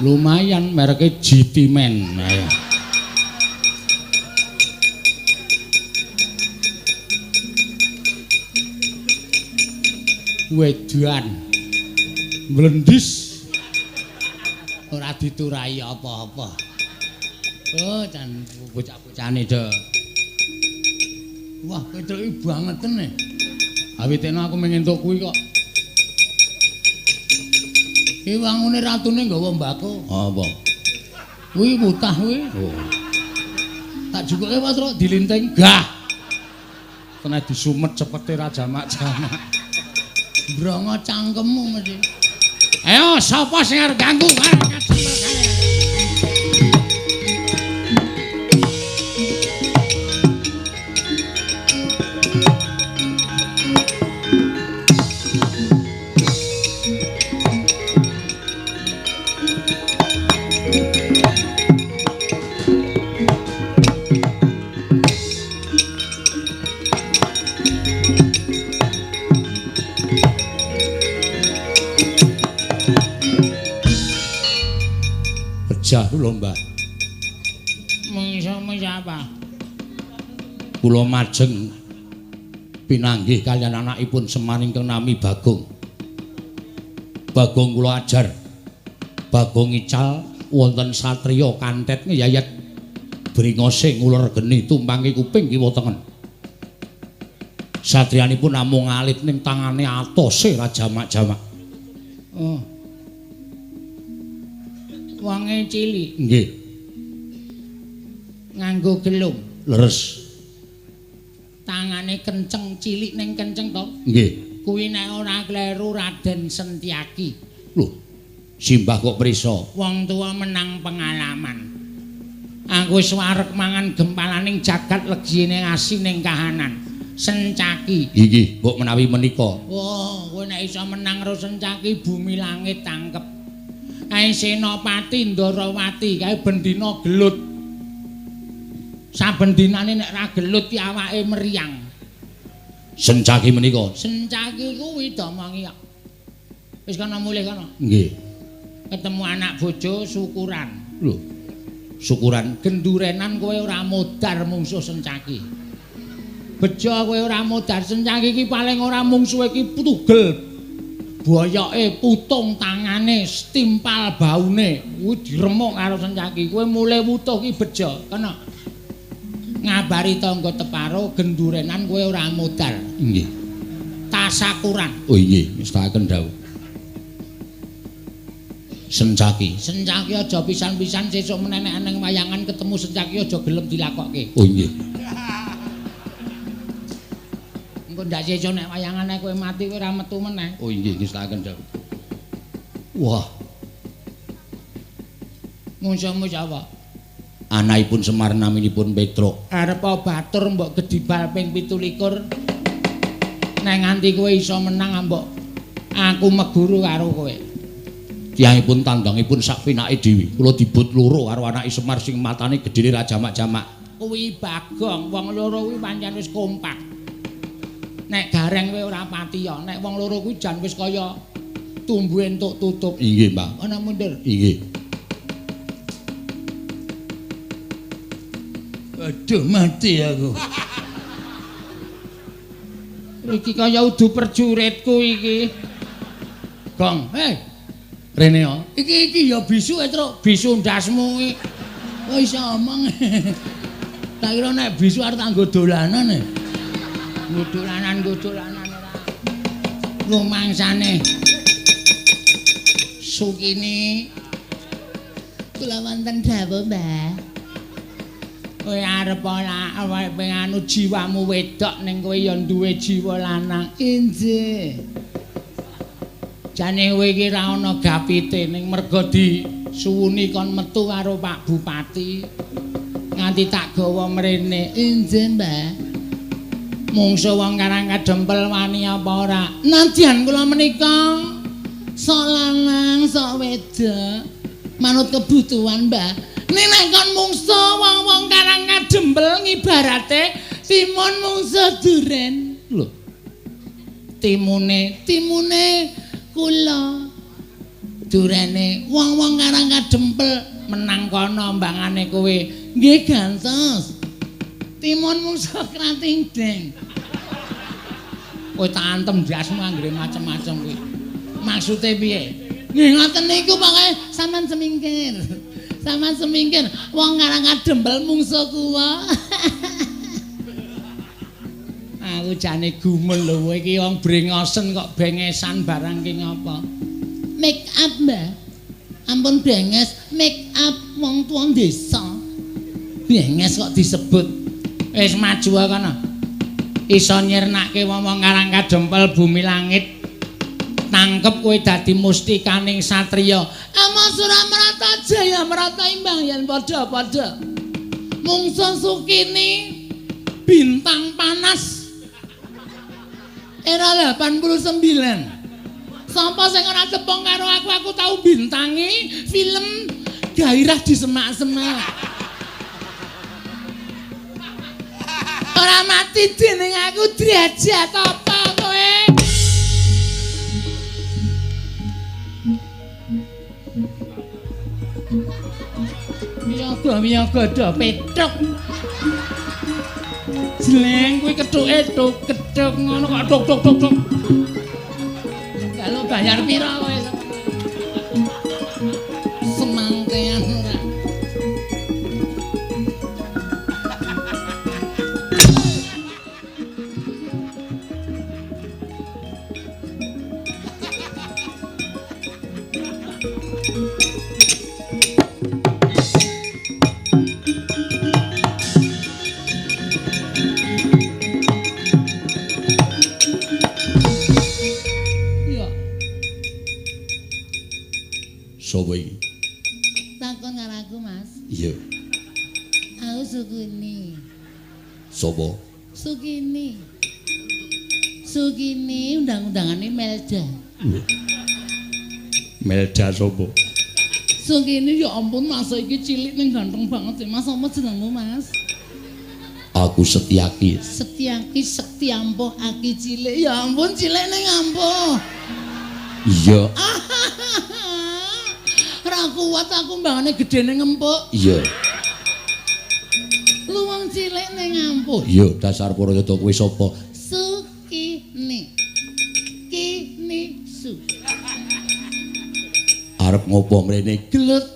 B: Lumayan mereke GT Men. Ayo. Wedan mlendis ora diturai apa-apa. Oh, can bocah-bocahane do. Wah, ketruk bangeten e. Awitene aku mengentuk kuwi kok. Ki wangune ratune nggawa mbako. Apa? Kuwi mutah kuwi. Oh. Tak jukuke Pak Tru dilinting. Gah. Kena disumet cepete ra jamak-jamak. Brongo cangkemmu mesti. Ayo sapa sing arep ganggu karo kacamata kaya. Pejah lho, Mbah. Mengisa apa? Kula majeng pinanggih kalian anakipun Semar ingkang nami Bagong. Bagong kula ajar. Bagong ical wonten satriya kantet ngeyayat bringose ngulur geni tumpangi kuping kiwa tengen. Satriyanipun namung alit ning tangane atose ra jamak-jamak. Oh. Wange cilik. Nggih. Nganggo gelung. Leres. Tangane kenceng cilik ning kenceng to? Nggih. Kuwi nek ora kleru Raden Sentyaki. Lho. Simbah kok prisa? Wong tuwa menang pengalaman. Aku wis wareg mangan gempalaning jagat legyene asi ning kahanan. Sencaki. Nggih, mbok menawi menika. Wah, kowe nek iso menang karo Sencaki bumi langit tangkep. Kae Senopati Ndarawati kae bendina gelut. Saben dinane nek ra gelut ki awake meriang. Sencaki menika. Sencaki kuwi domongi kok. Wis kana mulih kana. Nggih. Ketemu anak bojo syukuran. Lho. Syukuran gendurenan kowe ora modar mungsuh Sencaki. Bejo kowe ora modar Sencaki ki paling ora mungsuhe ki tugel. Boyoke putung tangane stimpal baune kuwi diremuk karo Sencaki. Kowe mulih wutuh ki bejo, kena. Ngabari tangga teparo gendurenan kowe ora modal. Nggih. Tasakuran. Oh nggih, wis taken dawuh. Sencaki. Sencaki aja pisan-pisan sesuk meneh nek nang wayangan ketemu Sencaki aja gelem dilakokke. Oh nggih. Engko ndak sesuk nek wayangane kowe mati kowe ora metu meneh. Oh nggih, ngestaken dawuh. Wah. Mungsa-mungsa apa? Anakipun Semar naminipun Petruk. Arep batur mbok gedibal ping 17. Nek nganti kowe iso menang mbok aku meguru karo kowe.
A: Tiyangipun tandangipun sak pinake dhewe. Kula dibut loro karo anake Semar sing matane gedene ra jamak-jamak. Kuwi Bagong, wong loro kuwi pancen wis kompak. Nek gareng kowe ora patiya, nek wong loro kuwi jan wis kaya tumbuhe entuk tutup. Inggih, Mbak. Ana mundur. Inggih. Aduh mati aku. Iki kaya udu perjuritku iki. Gong, rene yo. Iki ya bisu Truk. Bisu ndasmu iki. Kok iso omong. Tak kira nek bisu arep tak nggo dolanan. Nggo dolanan ora. Rumangsane. Sukini. Kula wonten dawuh, Mbah. Kowe arep ora penganu jiwamu wedok ning kowe ya duwe jiwa lanang. Injih. Jane kowe iki ra ana gapite ning merga disuwuni kon metu karo Pak Bupati. Nganti tak gawa mrene. Injih, Mbah. Mungsu wong Karang Kadempel wani apa ora? Nadyan kula menika sok lanang, sok wedok manut kebutuhan, Mbah. Nek kon mungsu wong-wong Karang Kadempel ngibarate timun mungsu duren. Lho. Timune kula. Durene wong-wong Karang Kadempel menang kono mbangane kowe. Nggih gantos. Timun mungsu krating deng. Kowe tak antem jasmu anggere macem-macem kuwi. Maksude piye? Nggih ngoten niku pokoke sampean semingkir. Sama semingkir wong Karang Kadempel mungsu kuwa. Aku jane gumul lho iki wong brengosen kok bengesan barang ki ngopo. Make up, Mbah. Ampun benges, make up wong tuwa desa. Benges kok disebut. Wis maju kono. Iso nyirnake wong-wong Karang Kadempel bumi langit. Tangkep kowe dadi mustikaning satriya. Ama Suramrata Jaya Marata imbang yen padha-padha. Mungsu Sukini bintang panas. Era 89. Sapa sing ora tepung karo aku tahu bintangi film Gairah di Semak-semak. Ora mati dening aku derajat apa kowe? Miyaga do petuk. Jleng kuwi kethuke ketuk ngono kok tuk. Kalau bayar pira kowe? Semangkean ora. Sopo iki?
C: Takon karo aku, Mas.
A: Iya.
C: Aku Sukini.
A: Sopo?
C: Sukini undang-undangane Melda.
A: Melda sopo?
C: Sukini ya ampun Mas iki cilik ning ganteng banget ya Mas. Apa jenengmu, Mas?
A: Aku Setyaki.
C: Sektiampo aki cilik. Ya ampun cilik ning ampuh.
A: Iya.
C: Ora kuat aku mbangane gedene ngempuk.
A: Iya.
C: Lu wong cilik ning ampuh.
A: Iya, dasar Purayada kowe sapa?
C: Sukini. Kinisu.
A: Arep ngopo mrene?
C: Gelut.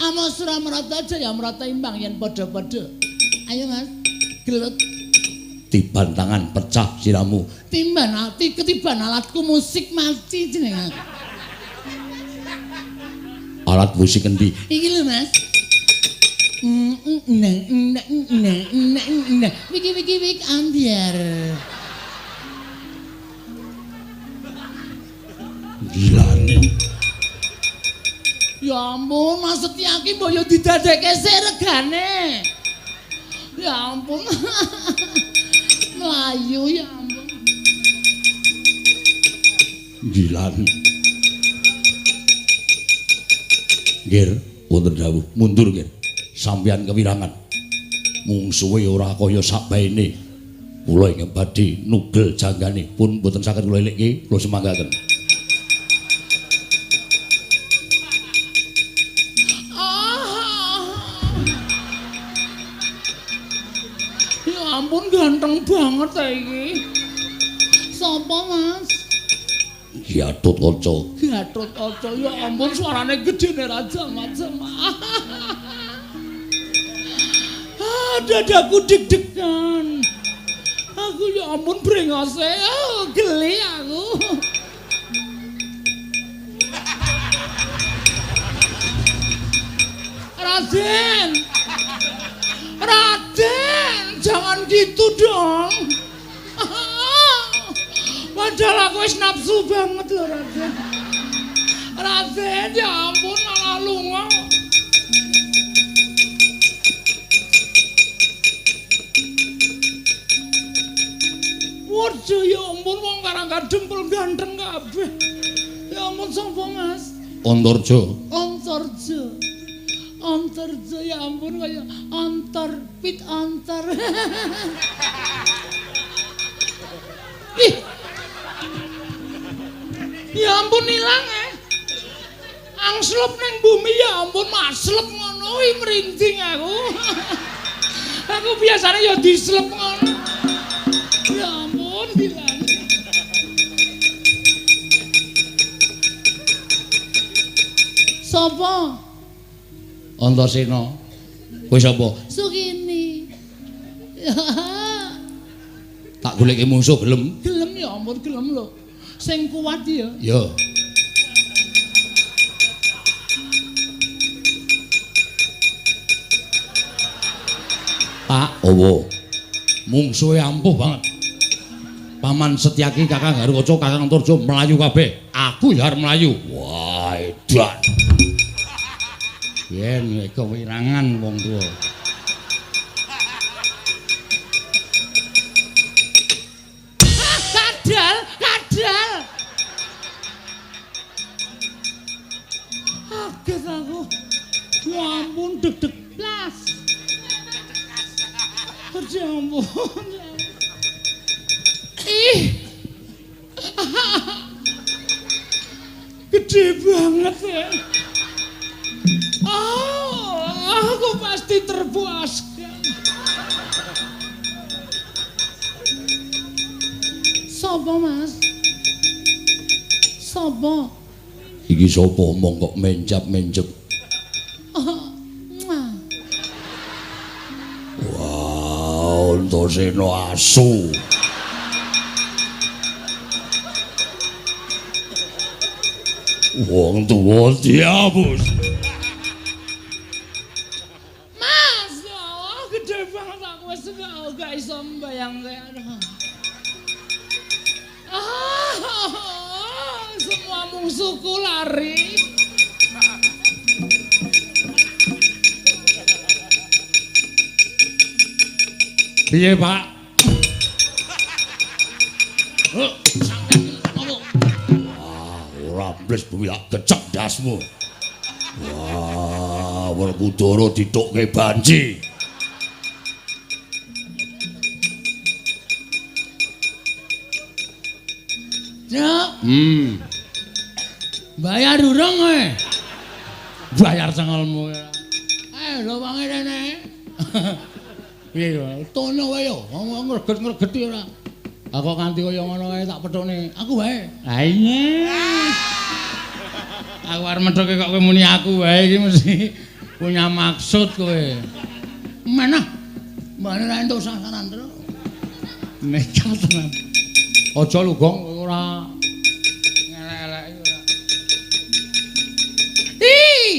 C: Ama Suramrata Jaya Marata imbang yen padha-padha. Ayo Mas, gelut.
A: Tiban tangan pecah siramu.
C: Ketiban alatku musik mati jeneng aku.
A: Alat musik endi?
C: Iki lho Mas. Wiki ambiar.
A: Gilane.
C: Ya ampun, Mas Setyaki mbok yo didadekke sik regane. Ya ampun. Melayu ya ampun.
A: Gilane.
B: Nggih, wonten dawuh, mundur nggih. Sampeyan kewirangan. Mungsuhe ora kaya sakbaene. Kula ingkang badhe nugel janggane pun boten saged kula elikke, kula semanggaken.
C: Ya ampun ganteng banget ta iki. Sapa, Mas?
B: Gatot Kaca.
C: Gatot Kaca. Ya ampun suarane gedene raja macam. Dadaku deg-degan. Aku ya ampun brengose. Geli aku. Raden. Raden, jangan gitu dong. Padahal aku wis nafsu banget loh Raden. Raden, ya ampun malah lunga. Waduh, ya ampun wong karang dempel ganteng kabeh. Ya ampun sapa Mas?
B: Antarja.
C: Antarja. Antarja ya ampun kaya antar pit antar. Ih. Ya ampun ilang Angslep ning bumi ya ampun maslep ngono kuwi merinding aku. Aku biasanya ya dislep ngono. Ya ampun hilang. Sapa?
B: Antasena. Kowe sapa?
C: Sukini.
B: Tak goleki mungsuh gelem.
C: Gelem ya ampun gelem lho. Sing kuat ya.
B: Ya. Pak Awa. Mungsuhe ampuh banget. Paman Setyaki Kakang Garukaca Kakang Antarja mlayu kabeh. Aku ya arep mlayu. Wah, edan. Yen kewirangan wong tuwa.
C: Kadal, kadal. Kaget aku. Ya ampun deg-deg blas. Ya ampun. Ih. Gede banget ya. Aku pasti terpuaskan. Sapa Mas? Sapa?
B: Iki sapa omong kok mencap-mencep. Wow, Antasena asu. Wong tuwa diabus.
C: Mas, ya Allah, gede banget aku wis gak iso mbayangke. Semua musuhku lari.
B: Piye, Pak? Ora mbles bumi lak kecek dasmu. Wah, Werkudara ditukke banci.
C: Cuk,
B: Bayar durung kowe. Bayar cengelmu.
C: lho wangi rene.
B: Piye yo? Tono wae yo, ngomong ngreget-ngregeti ora. Aku kanthi kaya ngono kae tak pethone. Aku wae.
C: Ha iya.
B: Aku arep methoke kok kowe muni aku wae iki mesti punya maksud kowe.
C: Mana? Mbane ra entuk sasaran terus.
B: Nekat tenan. Aja lu Gong ora ngelek-elek iki ora.
C: Ih.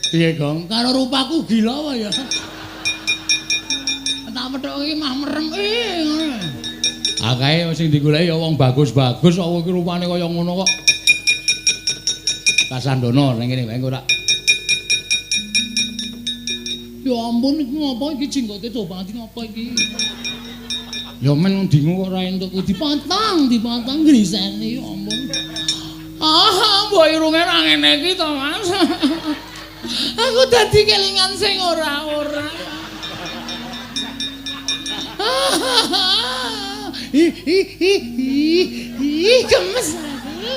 B: Piye Gong?
C: Karo rupaku gila apa ya? Tak petok iki mah merem ngono.
B: Akae sing digoleki ya wong bagus-bagus kok iki rupane kaya ngono kok. Kasandana ning kene wae ora.
C: Ya ampun iki ngopo iki jenggote coba iki ngopo iki? Ya men dingu kok ora entuk dipotong griseni ya ampun. Ah, mbok irunge ra ngene iki to, Mas. Aku dadi kelingan sing ora-ora. Gemes aku.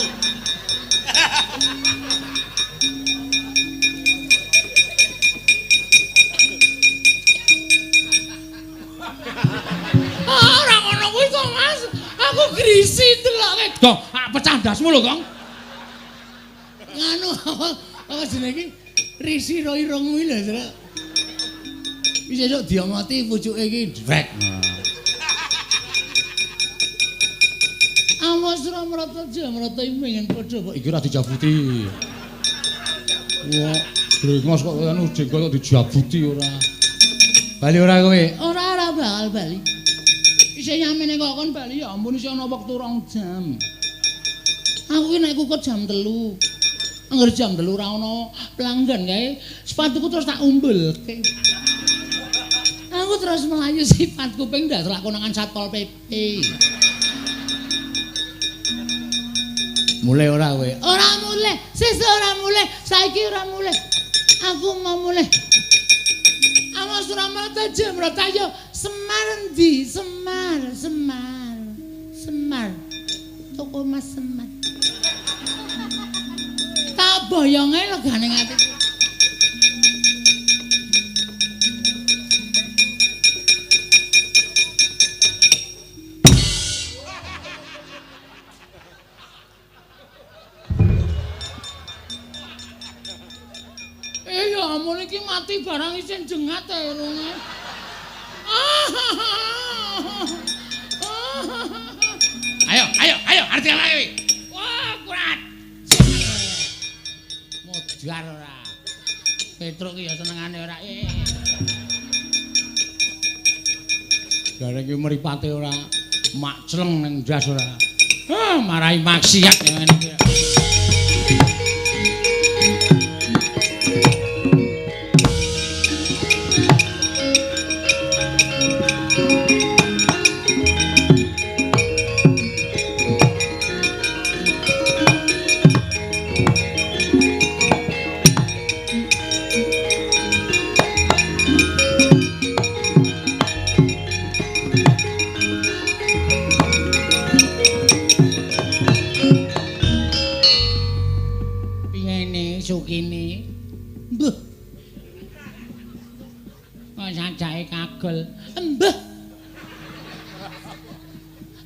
C: Ora ngono kuwi to, Mas. Aku grisi deloke. Kok pecah ndasmu lho, Kong. Nganu apa jenenge iki? Risi ro irungmu lho, Tru. Wis esuk diomoti pucuke iki drek. Awas ora mrata jamrata pengen padha kok iki ora dijabuti. Wah, brengos kok anu jengkol kok dijabuti ora. Bali ora kowe? Ora bakal bali. Isih nyamene kok kon bali ya ampun isih ana wektu 2 jam. Aku ki nek kukut jam 3. Angger jam 3 ora ana pelanggan kae, sepatuku terus tak umbelke. Aku terus melayu sifatku ping ndak lakonan Satpol PP. Mulai ora kowe? Ora mulai, sesuk ora mulai, saiki ora mulai. Aku mau mulai. Awas ora mata jamrata yo Semar endi? Semar. Toko Mas Semar. Tak boyonge legane atiku. Ya ampun iki mati barang isin jengat ae rene. Ayo, arti apa iki? Wah, kurat. Modar ora. Petruk ki ya senengane ora. Gareng iki mripate ora makcleng ning ndas ora. Marahi maksiat ngene iki. Sukine. Mbah. Kok sajake kagel. Mbah.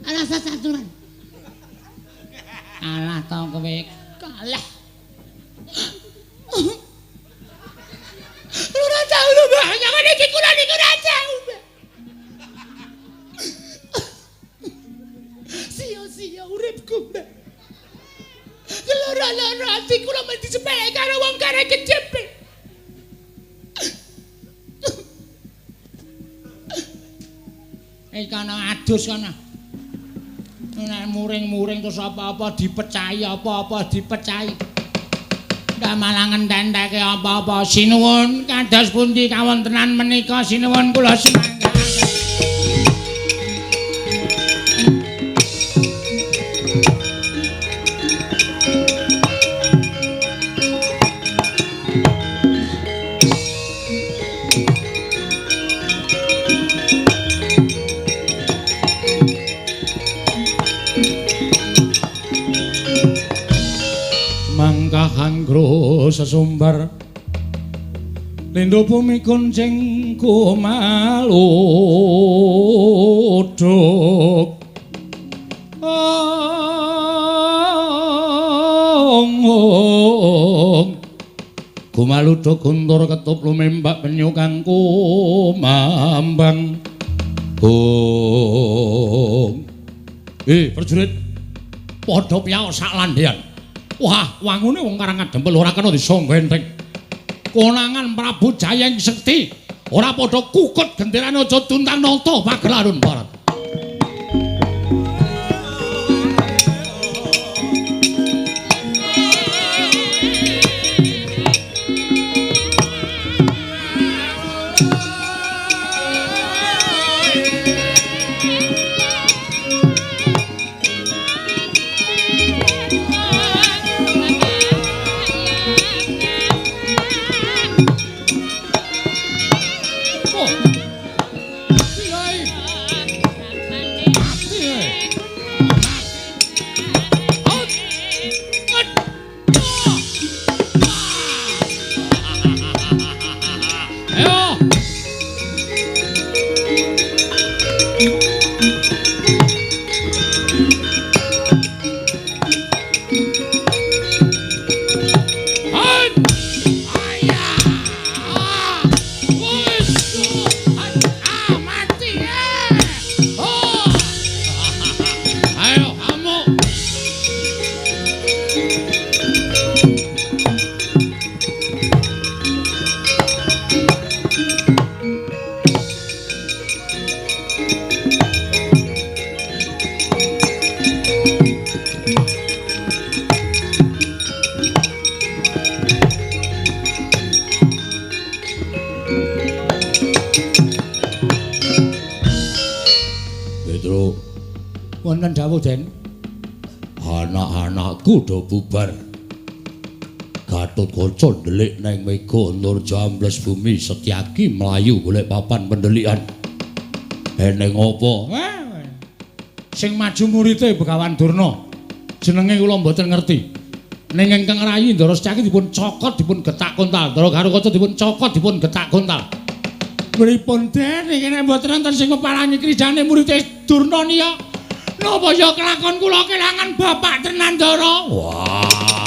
C: Ala saturan. Alah to kowe kalah. Ora tau lho, Mbah. Nyangane iki kula niku ora tau, Mbah. Sia-sia uripku, Mbah. Loro-loro ati kula men disepelek karo wong karek kecepet. Kana adus kana. Nek muring-muring terus apa-apa dipecahi, apa-apa dipecahi. Ndak malah ngententeke apa-apa. Sinuwun kados pundi kawontenan menika sinuwun kula semanggaken. Anggro sesumbar lindho bumi kuncing kumaluduk kumaluduk guntur ketup lumembak penyu kang kumambang prajurit padha piyaos sak landhean. Wah, wangune wong Karangan Dempel ora kena disangga enteng. Konangan Prabu Jayeng Sekti ora padha kukut genderane aja tuntang nata pagelaran barat. Petruk,
A: wonten dawuh, Den.
C: anak-anakku do bubar. Gatotkaca ndelik neng Mega Nurja ambles bumi Setyaki mlayu golek papan pendelikan. Eneng apa?
A: Sing maju murite Begawan Durna. Jenenge kula mboten ngerti. Ning ingkang rayi Ndara Setyaki dipun cokot dipun getak kontal, Ndara Garukaca dipun cokot dipun getak kontal. Pripun Den iki nek mboten wonten sing kepalangi krijane murite Durna niya. Napa ya kelakon kula kelangan bapak tenan Ndara?
C: Wah.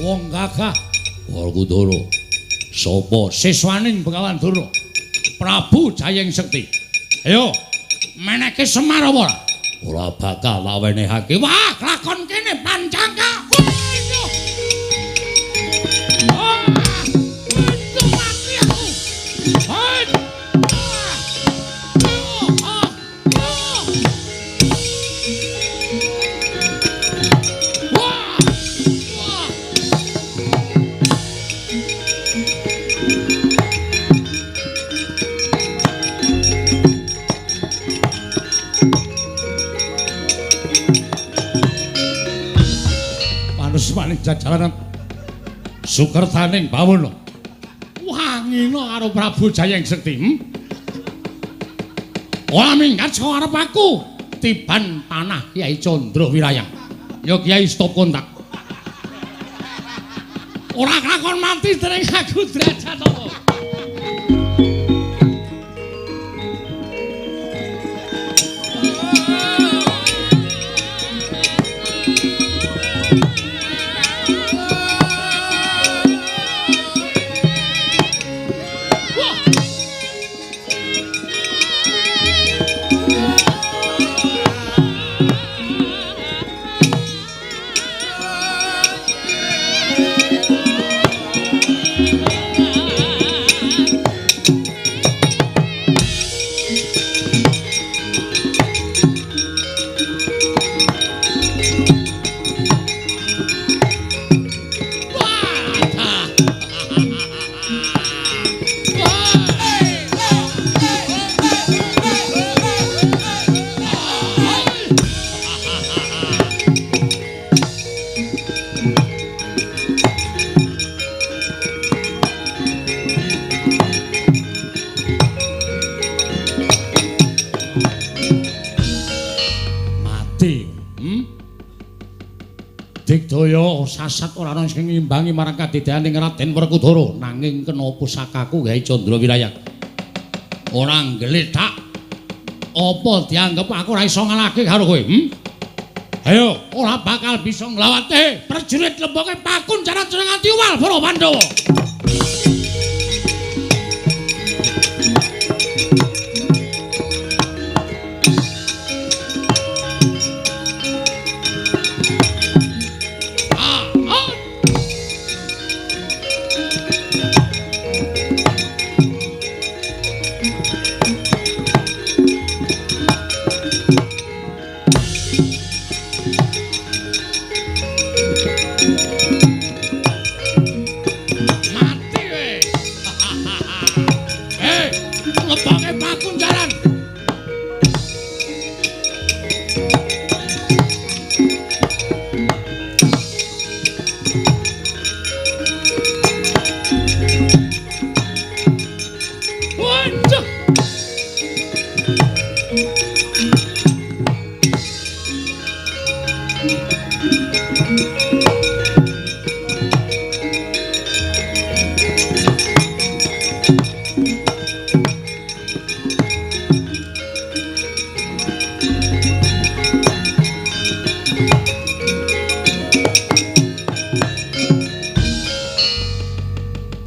A: Wong gagah
C: Werkudara. Sapa
A: siswaning Begawan Durna? Prabu Jayeng Sekti. Ayo, meneke Semar apa ora?
C: ora bakal tak wenehake.
A: Wah, lakon kene pancangka. Maning jajaran Sukertaning Bawana wangina karo Prabu Jayeng Sekti. Ora minggat saka arep aku tiban panah Kyai Candra Wirayang. Ya Kyai stop kontak. Ora kakon mati dereng aku derajat apa. Digdaya sasat ora ana sing ngimbangi marang kadidayaning Raden Werkudara nanging kenapa sakaku Kyai Candra Wirayang ora nggletak apa dianggep aku ora iso ngalahke karo kowe ayo ora bakal bisa nglawate prajurit lemboke pakun jaran nganti uwal para Pandhawa.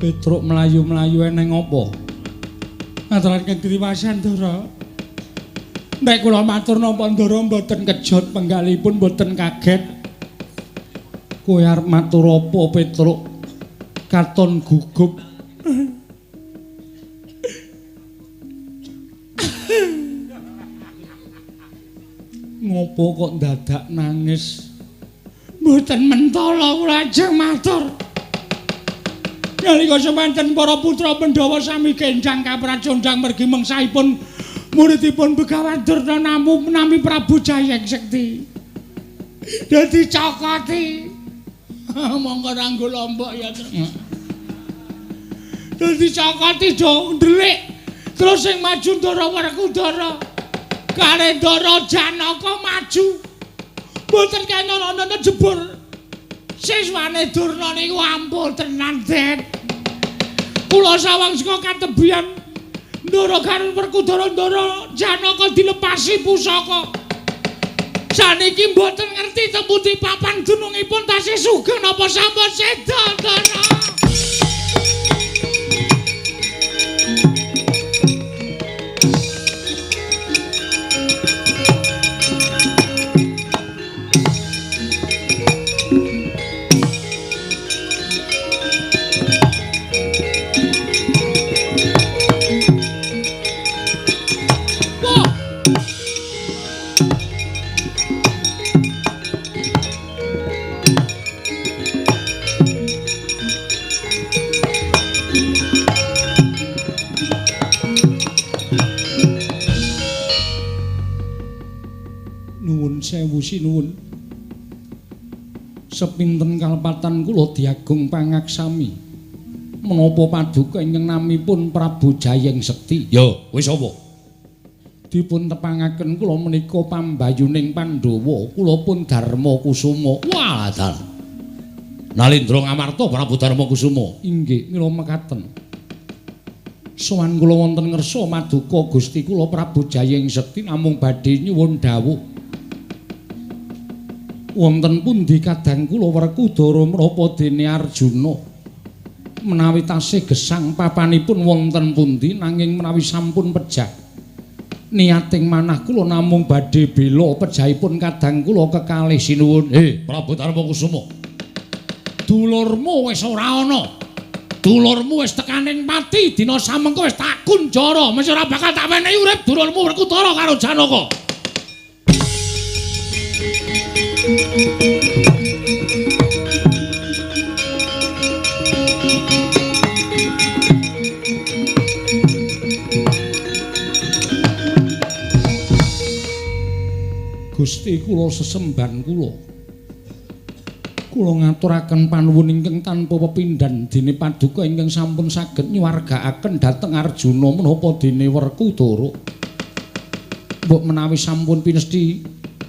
A: Petruk melayu-melayu eneng apa? Ngaturaken driwasan Ndara. Nek kula matur napa Ndara mboten kejot penggalipun mboten kaget. Kowe arep matur apa Petruk?
C: katon gugup. Ngopo kok dadak nangis?
A: Mboten mentala kula ajeng matur. Nalika semanten para putra Pandhawa sami gendang kapracondang mergi mengsahipun muridipun Begawan Durna nami Prabu Jayeng Sekti. Dadi cokoti. Monggo ranggo lombok ya. Dadi cokoti do ndelik. Terus sing maju Ndara Werkudara. Kare Ndara Janaka maju. Mboten kena jebur. Siswane Durna niku ampun tenan, Den. Kula sawang saka katebian Ndara karo Werkudara Ndara Janaka dilepasi pusaka. Saniki mboten ngerti tempundi papan gunungipun tasih sugeng napa sampun seda, Ndara.
C: Sewu sinuwun. Sepinten kalpatan kula diagung pangaksami. Menapa paduka ingkang namipun Prabu Jayeng Sekti?
B: Yo, wis apa?
C: Dipun tepangaken kula menika pambayuning Pandhawa, kula pun Darma Kusuma.
B: Wah, dal. Nalindra Ngamarta Prabu Darma Kusuma.
C: Inggih, mila mekaten. Sowan kula wonten ngersa maduka Gusti kula Prabu Jayeng Sekti namung badhe nyuwun dawuh. Wonten pundi kadang kula Werkudara menapa dene Arjuna menawi tasih gesang papanipun wonten pundi nanging menawi sampun pejah niating manah kula namung badhe bela pejahipun kadang kula kekalih sinuwun.
B: Prabu Darma Kusuma,
C: dulurmu wis ora ana, dulurmu wis tekaning pati dina samengko wis tak kunjara mesti ora bakal tak wenehi urip dulurmu Werkudara karo Janaka. Gusti kula sesemban kula ngaturaken panuwun ingkang tanpa pepindhan dene paduka ingkang sampun saged nyuwargakaken dhateng Arjuna menapa dene Werkudara. Mbok menawi sampun pinesti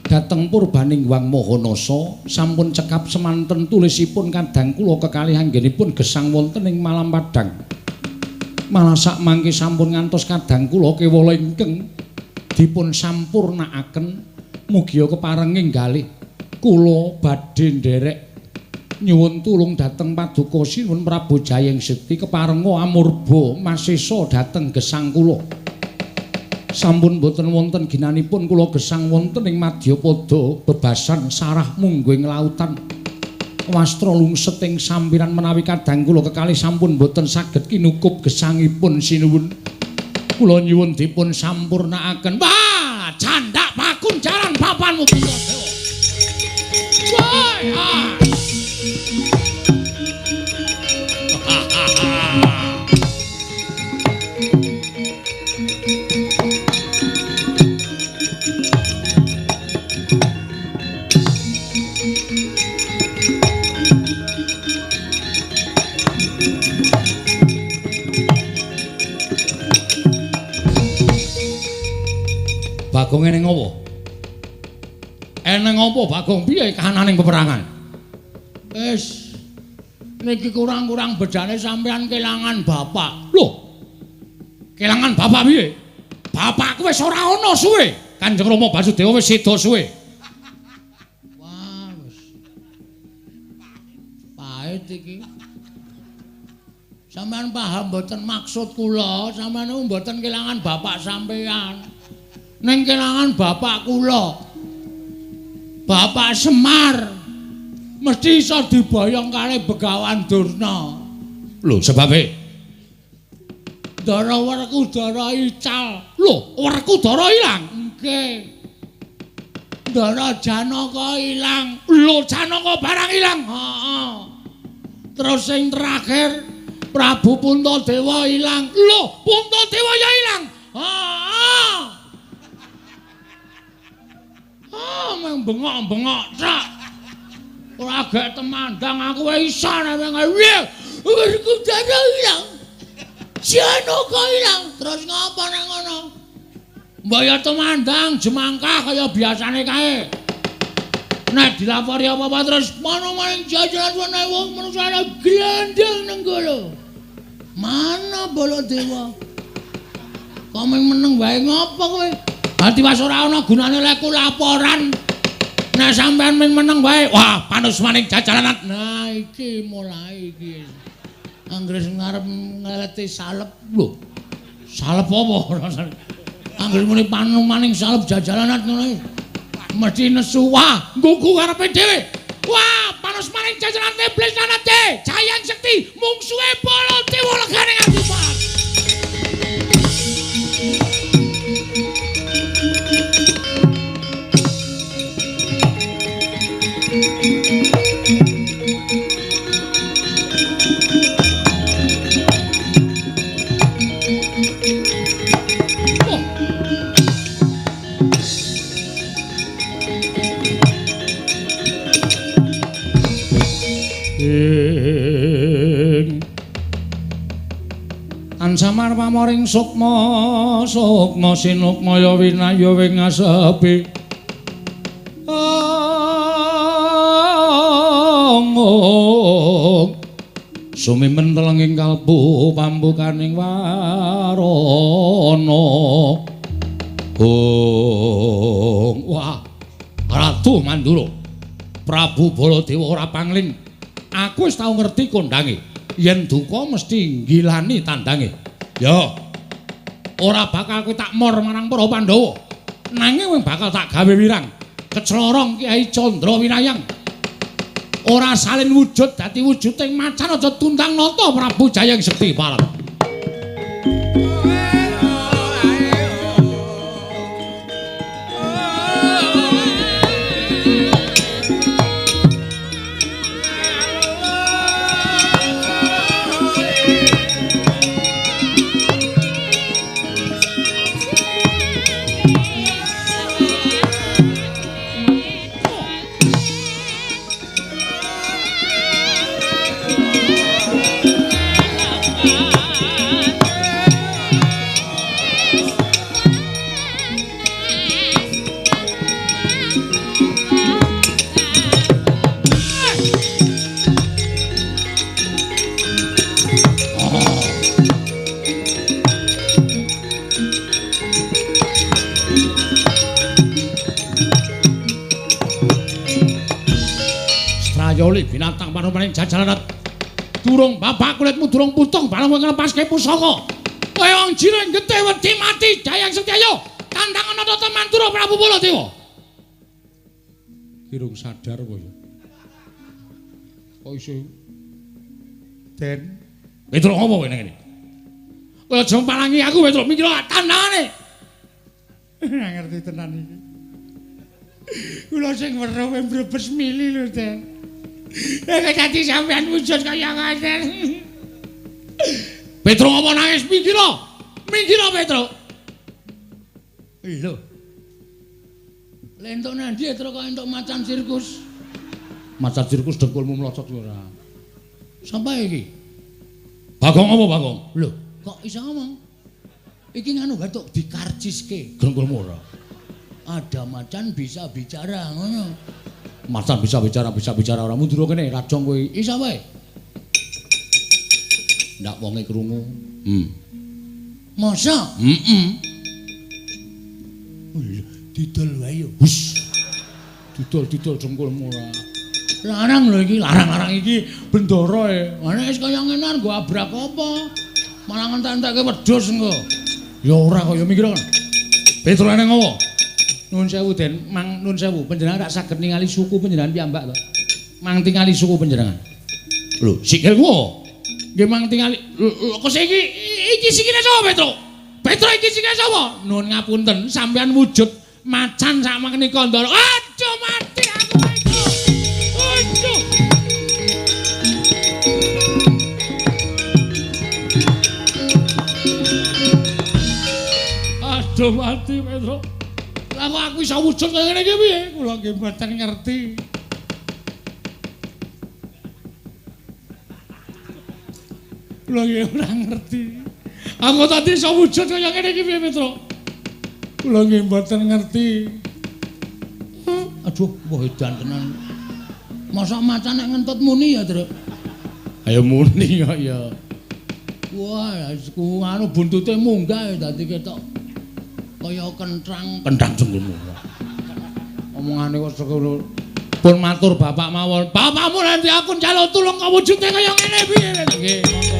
C: dhateng purbaning Wang Mahanasa sampun cekap semanten tulisipun kadang kula kekalih anggenipun gesang wonten ing Malam Padang. Malah sak mangke sampun ngantos kadang kula kewala ingkang dipun sampurnakaken. Mugi keparenging galih kula badhe nderek nyuwun tulung dhateng paduka sinuwun Prabu Jayeng Sekti keparenga amurba masesa dhateng gesang kula. Sampun boten wonten ginanipun kula gesang wonten ing Madyapada bebasan sarah mungguing lautan. Wastra lungset ing sampiran menawi kadang kula kekalih sampun boten saged kinukup gesangipun sinuwun. Kula nyuwun dipun sampurnakaken. Wah, candak pakunjaran papanmu Puntadewa. Wah.
B: Bagong eneng apa?
C: Eneng apa Bagong piye kahananing peperangan? Wis niki kurang-kurang bedane sampean kelangan bapak.
B: Lho. Kelangan bapak piye?
C: Bapakku wis ora ana suwe.
B: Kanjeng Rama Basudewa wis seda suwe.
C: Wah, wis. Pahit iki. Sampeyan paham mboten maksud kula, sampeyan mboten kelangan bapak sampeyan. Ning kelangan bapak kula. Bapak Semar mesti iso diboyong kali Begawan Durna.
A: Lho, sebabe
B: Dara Werkudara ical.
A: lho, Werkudara ilang.
B: Nggih. Dara Janaka ilang.
A: Lho, Janaka barang ilang.
B: Heeh. Terus sing terakhir Prabu Puntadewa ilang.
A: Lho, Puntadewa ya ilang.
B: Heeh. Meng bengok-bengok sak. Ora gek temandang aku wae iso nek Werkudara ilang. Janaka ilang. Terus ngapa nek ngono? Mbaya temandang jemangkah kaya biasane kae. Nek dilapori apa-apa terus mana maning jajaran wene wong manusane glandeng nang kono. Mana Baladewa? Kok meneng wae ngopo kowe? Dadi wis ora ana gunane lek laporan. Nek sampean meneng wae, wah panus maning jajaran. Nah iki mulai iki. Anggres ngarep ngeleti salep lho. Salep apa rasane? Anggere muni panu maning salep jajalanat ngono. Mesti nesu wah, nggugu karepe dhewe. Wah, panus maning jajalan iblis lanate. Jayang Sekti mungsuhe Baladewa legane nganti pat.
A: Samar pamoring sukma sinukma ya winaya wing ngasepi sumimen telenging kalbu pambukaning warana wah Ratu Mandura Prabu Baladewa ora pangling aku wis tau ngerti kondange yen duka mesti nggilani tandange. Ya. Ora bakal kowe tak mor marang para Pandhawa. Nanging wing bakal tak gawe wirang. Keclorong Kyai Candra Winayang. Ora salin wujud dadi wujuding macan aja tundang nata Prabu Jayang Sekti Parat. Yoli binatang panupaning jajalanat durung bapak kulitmu durung putung barang nglepaske pusaka kowe wong jira getih wedi mati Jayang Sekti ayo tandangan nata Mandura Prabu Baladewa kirung sadar kowe kok iso Den Petruk ngopo kowe ngene kowe aja palangi aku Petruk mikir tandangane ora ngerti tenan iki kula sing weruh mbrebes mili lho Den nek dadi sampean wujud kaya ngaten. Petruk apa nangis mikira? Mikira Petruk. Lho. Lentuk nang ndi Petruk kok entuk macan sirkus? Macan sirkus dengkulmu mlocot ora. Sampai iki. Bagong apa Bagong? Lho, kok iso ngomong? Iki nganu gatuk dikarciske dengkulmu ora. Ada macan bisa bicara ngono. Macan bisa bicara ora mundur kene rajong kowe iso wae. Ndak wonge krungu. Masa? Didol wae yo. Hus. Didol jengkulmu ora. Larang lho iki, larang iki bendara e. Ana wis kaya ngene nggo abrak apa? Malah ngentek-entekke wedhus engko. Ya ora kaya mikir kan. Petruk nang ngopo? Nuwun sewu Den, Mang nuwun sewu, panjenengan rak saged ningali suku panjenengan piyambak to. Mang tingali suku panjenengan. Lho, sikilmu.
B: Nggih mang tingali. Kok iki sikile sapa Petro? Petro iki sikile sapa? Nuwun ngapunten, sampean wujud macan sak menika Ndara. Aja mati aku iki. Aja. Aduh mati Petro. Lah kok aku iso wujud kaya ngene iki piye? Kula nggih mboten ngerti. Kula nggih ora ngerti. Aku tadi iso wujud kaya ngene iki piye Petro? Kula nggih mboten ngerti.
C: Aduh, wah edan tenan. Masa macan nek ngentut muni ya, Tru?
B: Ayo muni kok ya.
C: Wah, anu buntute munggah dadi ketok kaya kentrang
B: jenggono.
C: Omongane kok sekono.
B: Pun matur bapak mawon. Bapakmu nanti aku njaluk tulung kok wujude kaya ngene piye? Nggih, monggo.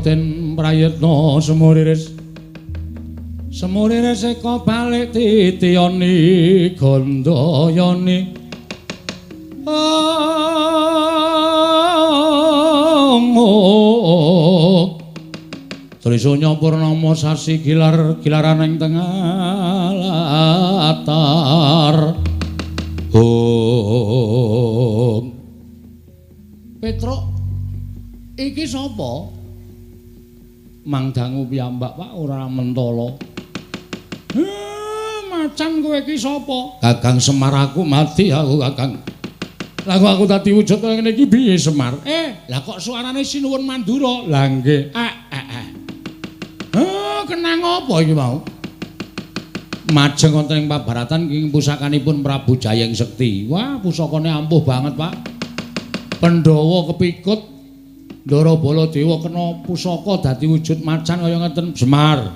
C: Den prayitna semuriris eka balik titiyani gandayani Trisanya purnama sasi gilaran ing tengah latar Petro iki sapa? Mang dangu piyambak Pak ora mentala. Macan kowe iki sapa? Kakang Semar aku mati aku Kakang. Lah kok aku dadi wujud kaya ngene iki piye Semar?
B: Lah kok suarane Sinuwun Mandura?
C: Lah nggih.
B: Kenang apa iki mau?
C: Majeng wonten ing pabaratan ing pusakanipun Prabu Jayeng Sekti. Wah, pusakane ampuh banget, Pak. Pandhawa kepikut Ndara Baladewa kena pusaka dadi wujud macan kaya ngeten. Semar.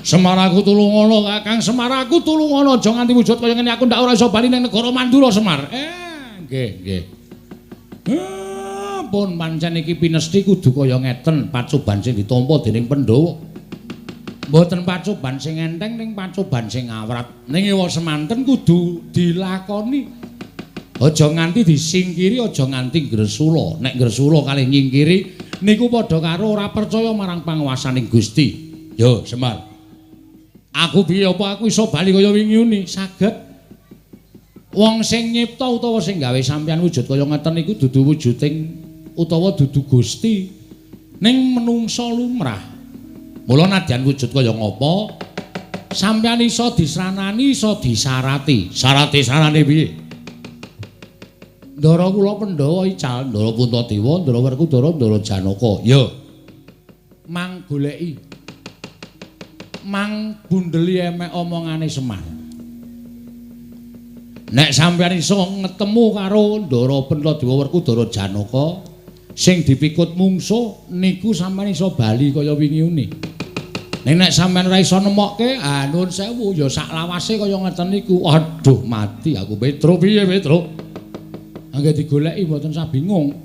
C: Semar aku tulungono Kakang, Semar aku tulungono aja nganti wujud kaya ngene aku ndak ora iso bali ning negara Mandura Semar. Nggih. Pun pancen iki pinesti kudu kaya ngeten pacoban sing ditampa dening Pandhawa. Mboten pacoban sing enteng ning pacoban sing awrat. Ning ewa semanten kudu dilakoni. Aja nganti disingkiri, aja nganti gresula. Nek gresula kalih nyingkiri niku padha karo ora percaya marang panguwasaning Gusti. Yo, Semar. Aku piye apa aku iso bali kaya wingi uni? Saged. Wong sing nyipta utawa sing gawe sampeyan wujud kaya ngeten niku dudu wujuding utawa dudu Gusti. Ning menungsa lumrah. Mula nadyan wujud kaya ngapa? Sampeyan iso disranani, iso disarati. Sarate-sarane piye? Ndara kula Pandhawa ical, Ndara Puntadewa, Ndara Werkudara, Ndara Janaka. Ya. Mang goleki. Mang bundeli emek omongane Semar. Nek sampeyan iso ngetemu karo Ndara Puntadewa, Werkudara, Janaka sing dipikut mungsuh niku sampeyan iso bali kaya wingi uni. Nek sampeyan ora iso nemokke, nuwun sewu ya sak lawase kaya ngeten niku. Aduh mati aku Petro piye Petro? Angge digoleki mboten usah bingung.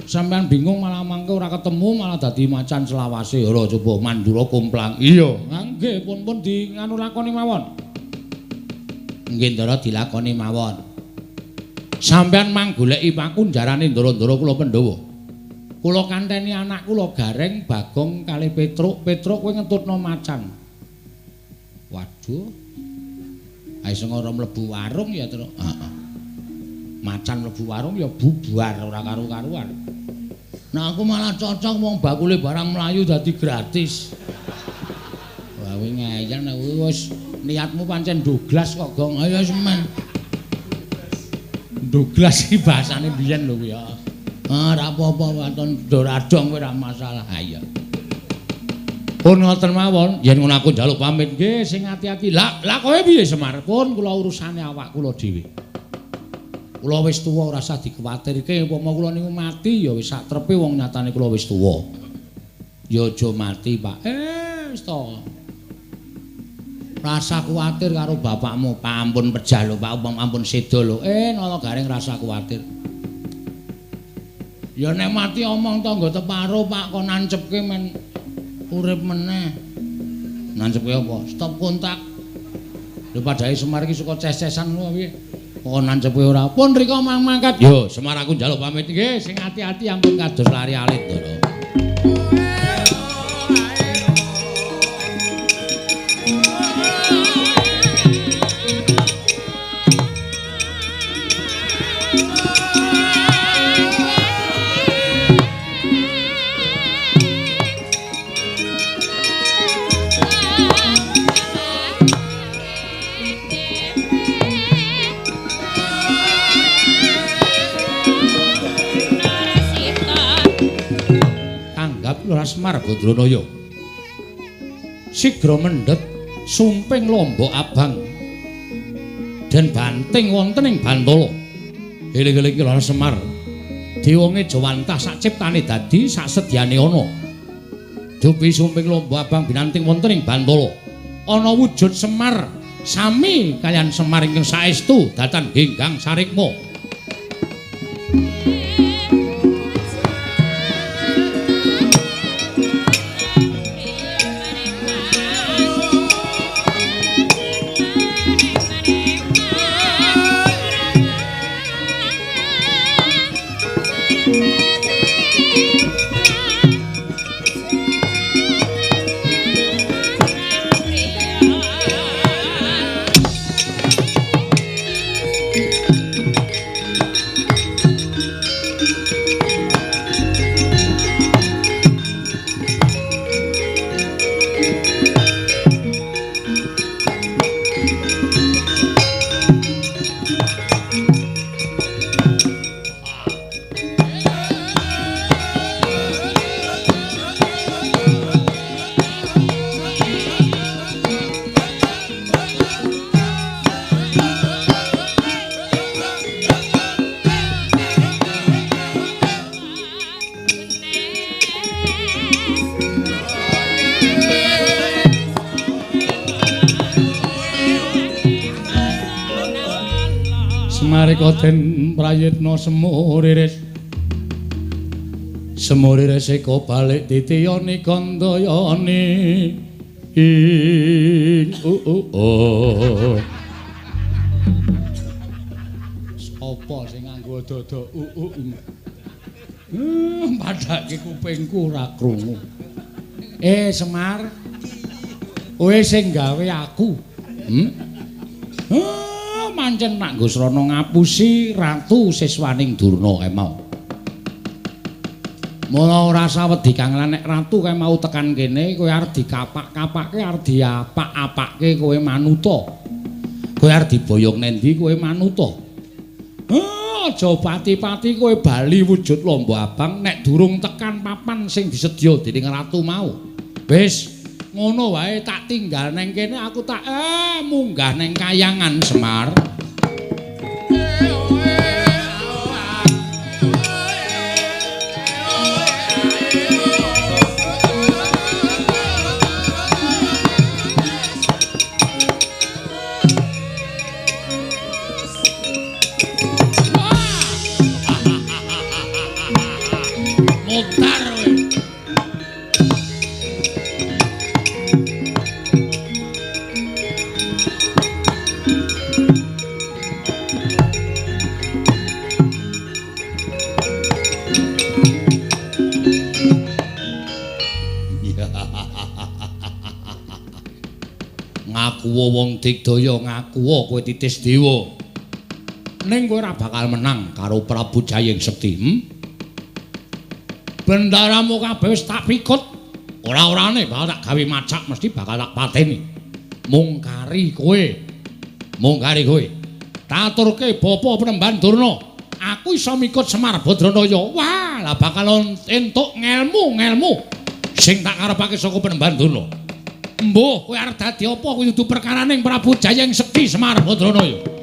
C: Sampeyan bingung malah mangke ora ketemu malah dadi macan selawase. Ora coba Mandura kumplang. Iya, nggih pun di nganu lakoni mawon. Nggih Ndara dilakoni mawon. Sampeyan mang goleki pakunjarane Ndara-ndara kula Pandhawa. Kula kanteni anak kula Gareng, Bagong kalih Petruk. Petruk kowe ngentutno macan. Waduh. Ae sing ora mlebu warung ya, Tru. Heeh. Macan mlebu warung ya bubar ora karu-karuan. Nah aku malah cocok wong bakule barang mlayu dadi gratis. Wah kuwi ngayal nek wis niatmu pancen ndoglas kok Gong. Ayo semen. Ndoglas iki bahasane biyen lho kuwi ya. Ora apa-apa waton doradong kowe ora masalah. Ayo. Pun ngoten mawon, yen ngono aku njaluk pamit nggih sing ati-ati. Lah kowe piye Semar? Pun kula urusane awak kula dhewe. Kula wis tuwa ora usah dikuwatirke, upama kula niku mati ya wis sak trepe wong nyatane kula wis tuwa. Ya aja mati, Pak. Wis to. Rasa kuwatir karo bapakmu, pampun pejah lho, Pak, pampun sedo lho. Nala garing rasa kuwatir. Ya nek mati omong tangga teparo, Pak, kon nancepke men urip meneh. Nancepke apa? Stop kontak. Lho padhae Semar iki suka ces-cesan lho piye? Kok nancepke ora. Pun rika mangkat. Yo, Semar aku njaluk pamit nggih, sing ati-ati ampun kados lari alit to. Semar Badranaya sigra mendhet sumping lombok abang dan banting wonten ing Bantala. Eling-eling iki lho Semar. Dewonge Jawantah sak ciptane dadi sak sedyane ana. Dupi sumping lombok abang binanting wonten ing Bantala. Ana wujud Semar sami kalian Semar ingkang saestu datan Genggang Sarikma. Den prayitna semuriris eka balik titiyane kandayane ing sapa sing nganggo dada padhake kupingku ora krungu. Semar kowe sing gawe aku pancen Pak Gusrana ngapusi ratu siswaning Durna kae mau. Mula ora sawedi kang nek ratu kae mau tekan kene kowe arep dikapak-kapakke arep diapak-apakke kowe manuta. Kowe arep diboyong nendi kowe manuta. Aja pati-pati kowe bali wujud lomba abang nek durung tekan papan sing disedya dening ratu mau. Wis ngono wae tak tinggal neng kene aku tak munggah neng Kayangan Semar. Wong digdaya ngaku kowe titis dewa. Ning kowe ora bakal menang karo Prabu Jayeng Sekti. Bendaramu kabeh wis tak pikut. Ora-orane bakal tak gawe macak mesti bakal tak pateni. Mung kari kowe. Tak aturke Bapa Penemban Durna. Aku iso mikut Semar Badranaya. Wah, lah bakal entuk ngelmu
B: Sing tak karepake saka Penembanduna. Mbuh, kowe arep dadi apa kuwi dudu perkaraning Prabu Jayeng Sekti Semar Badranaya.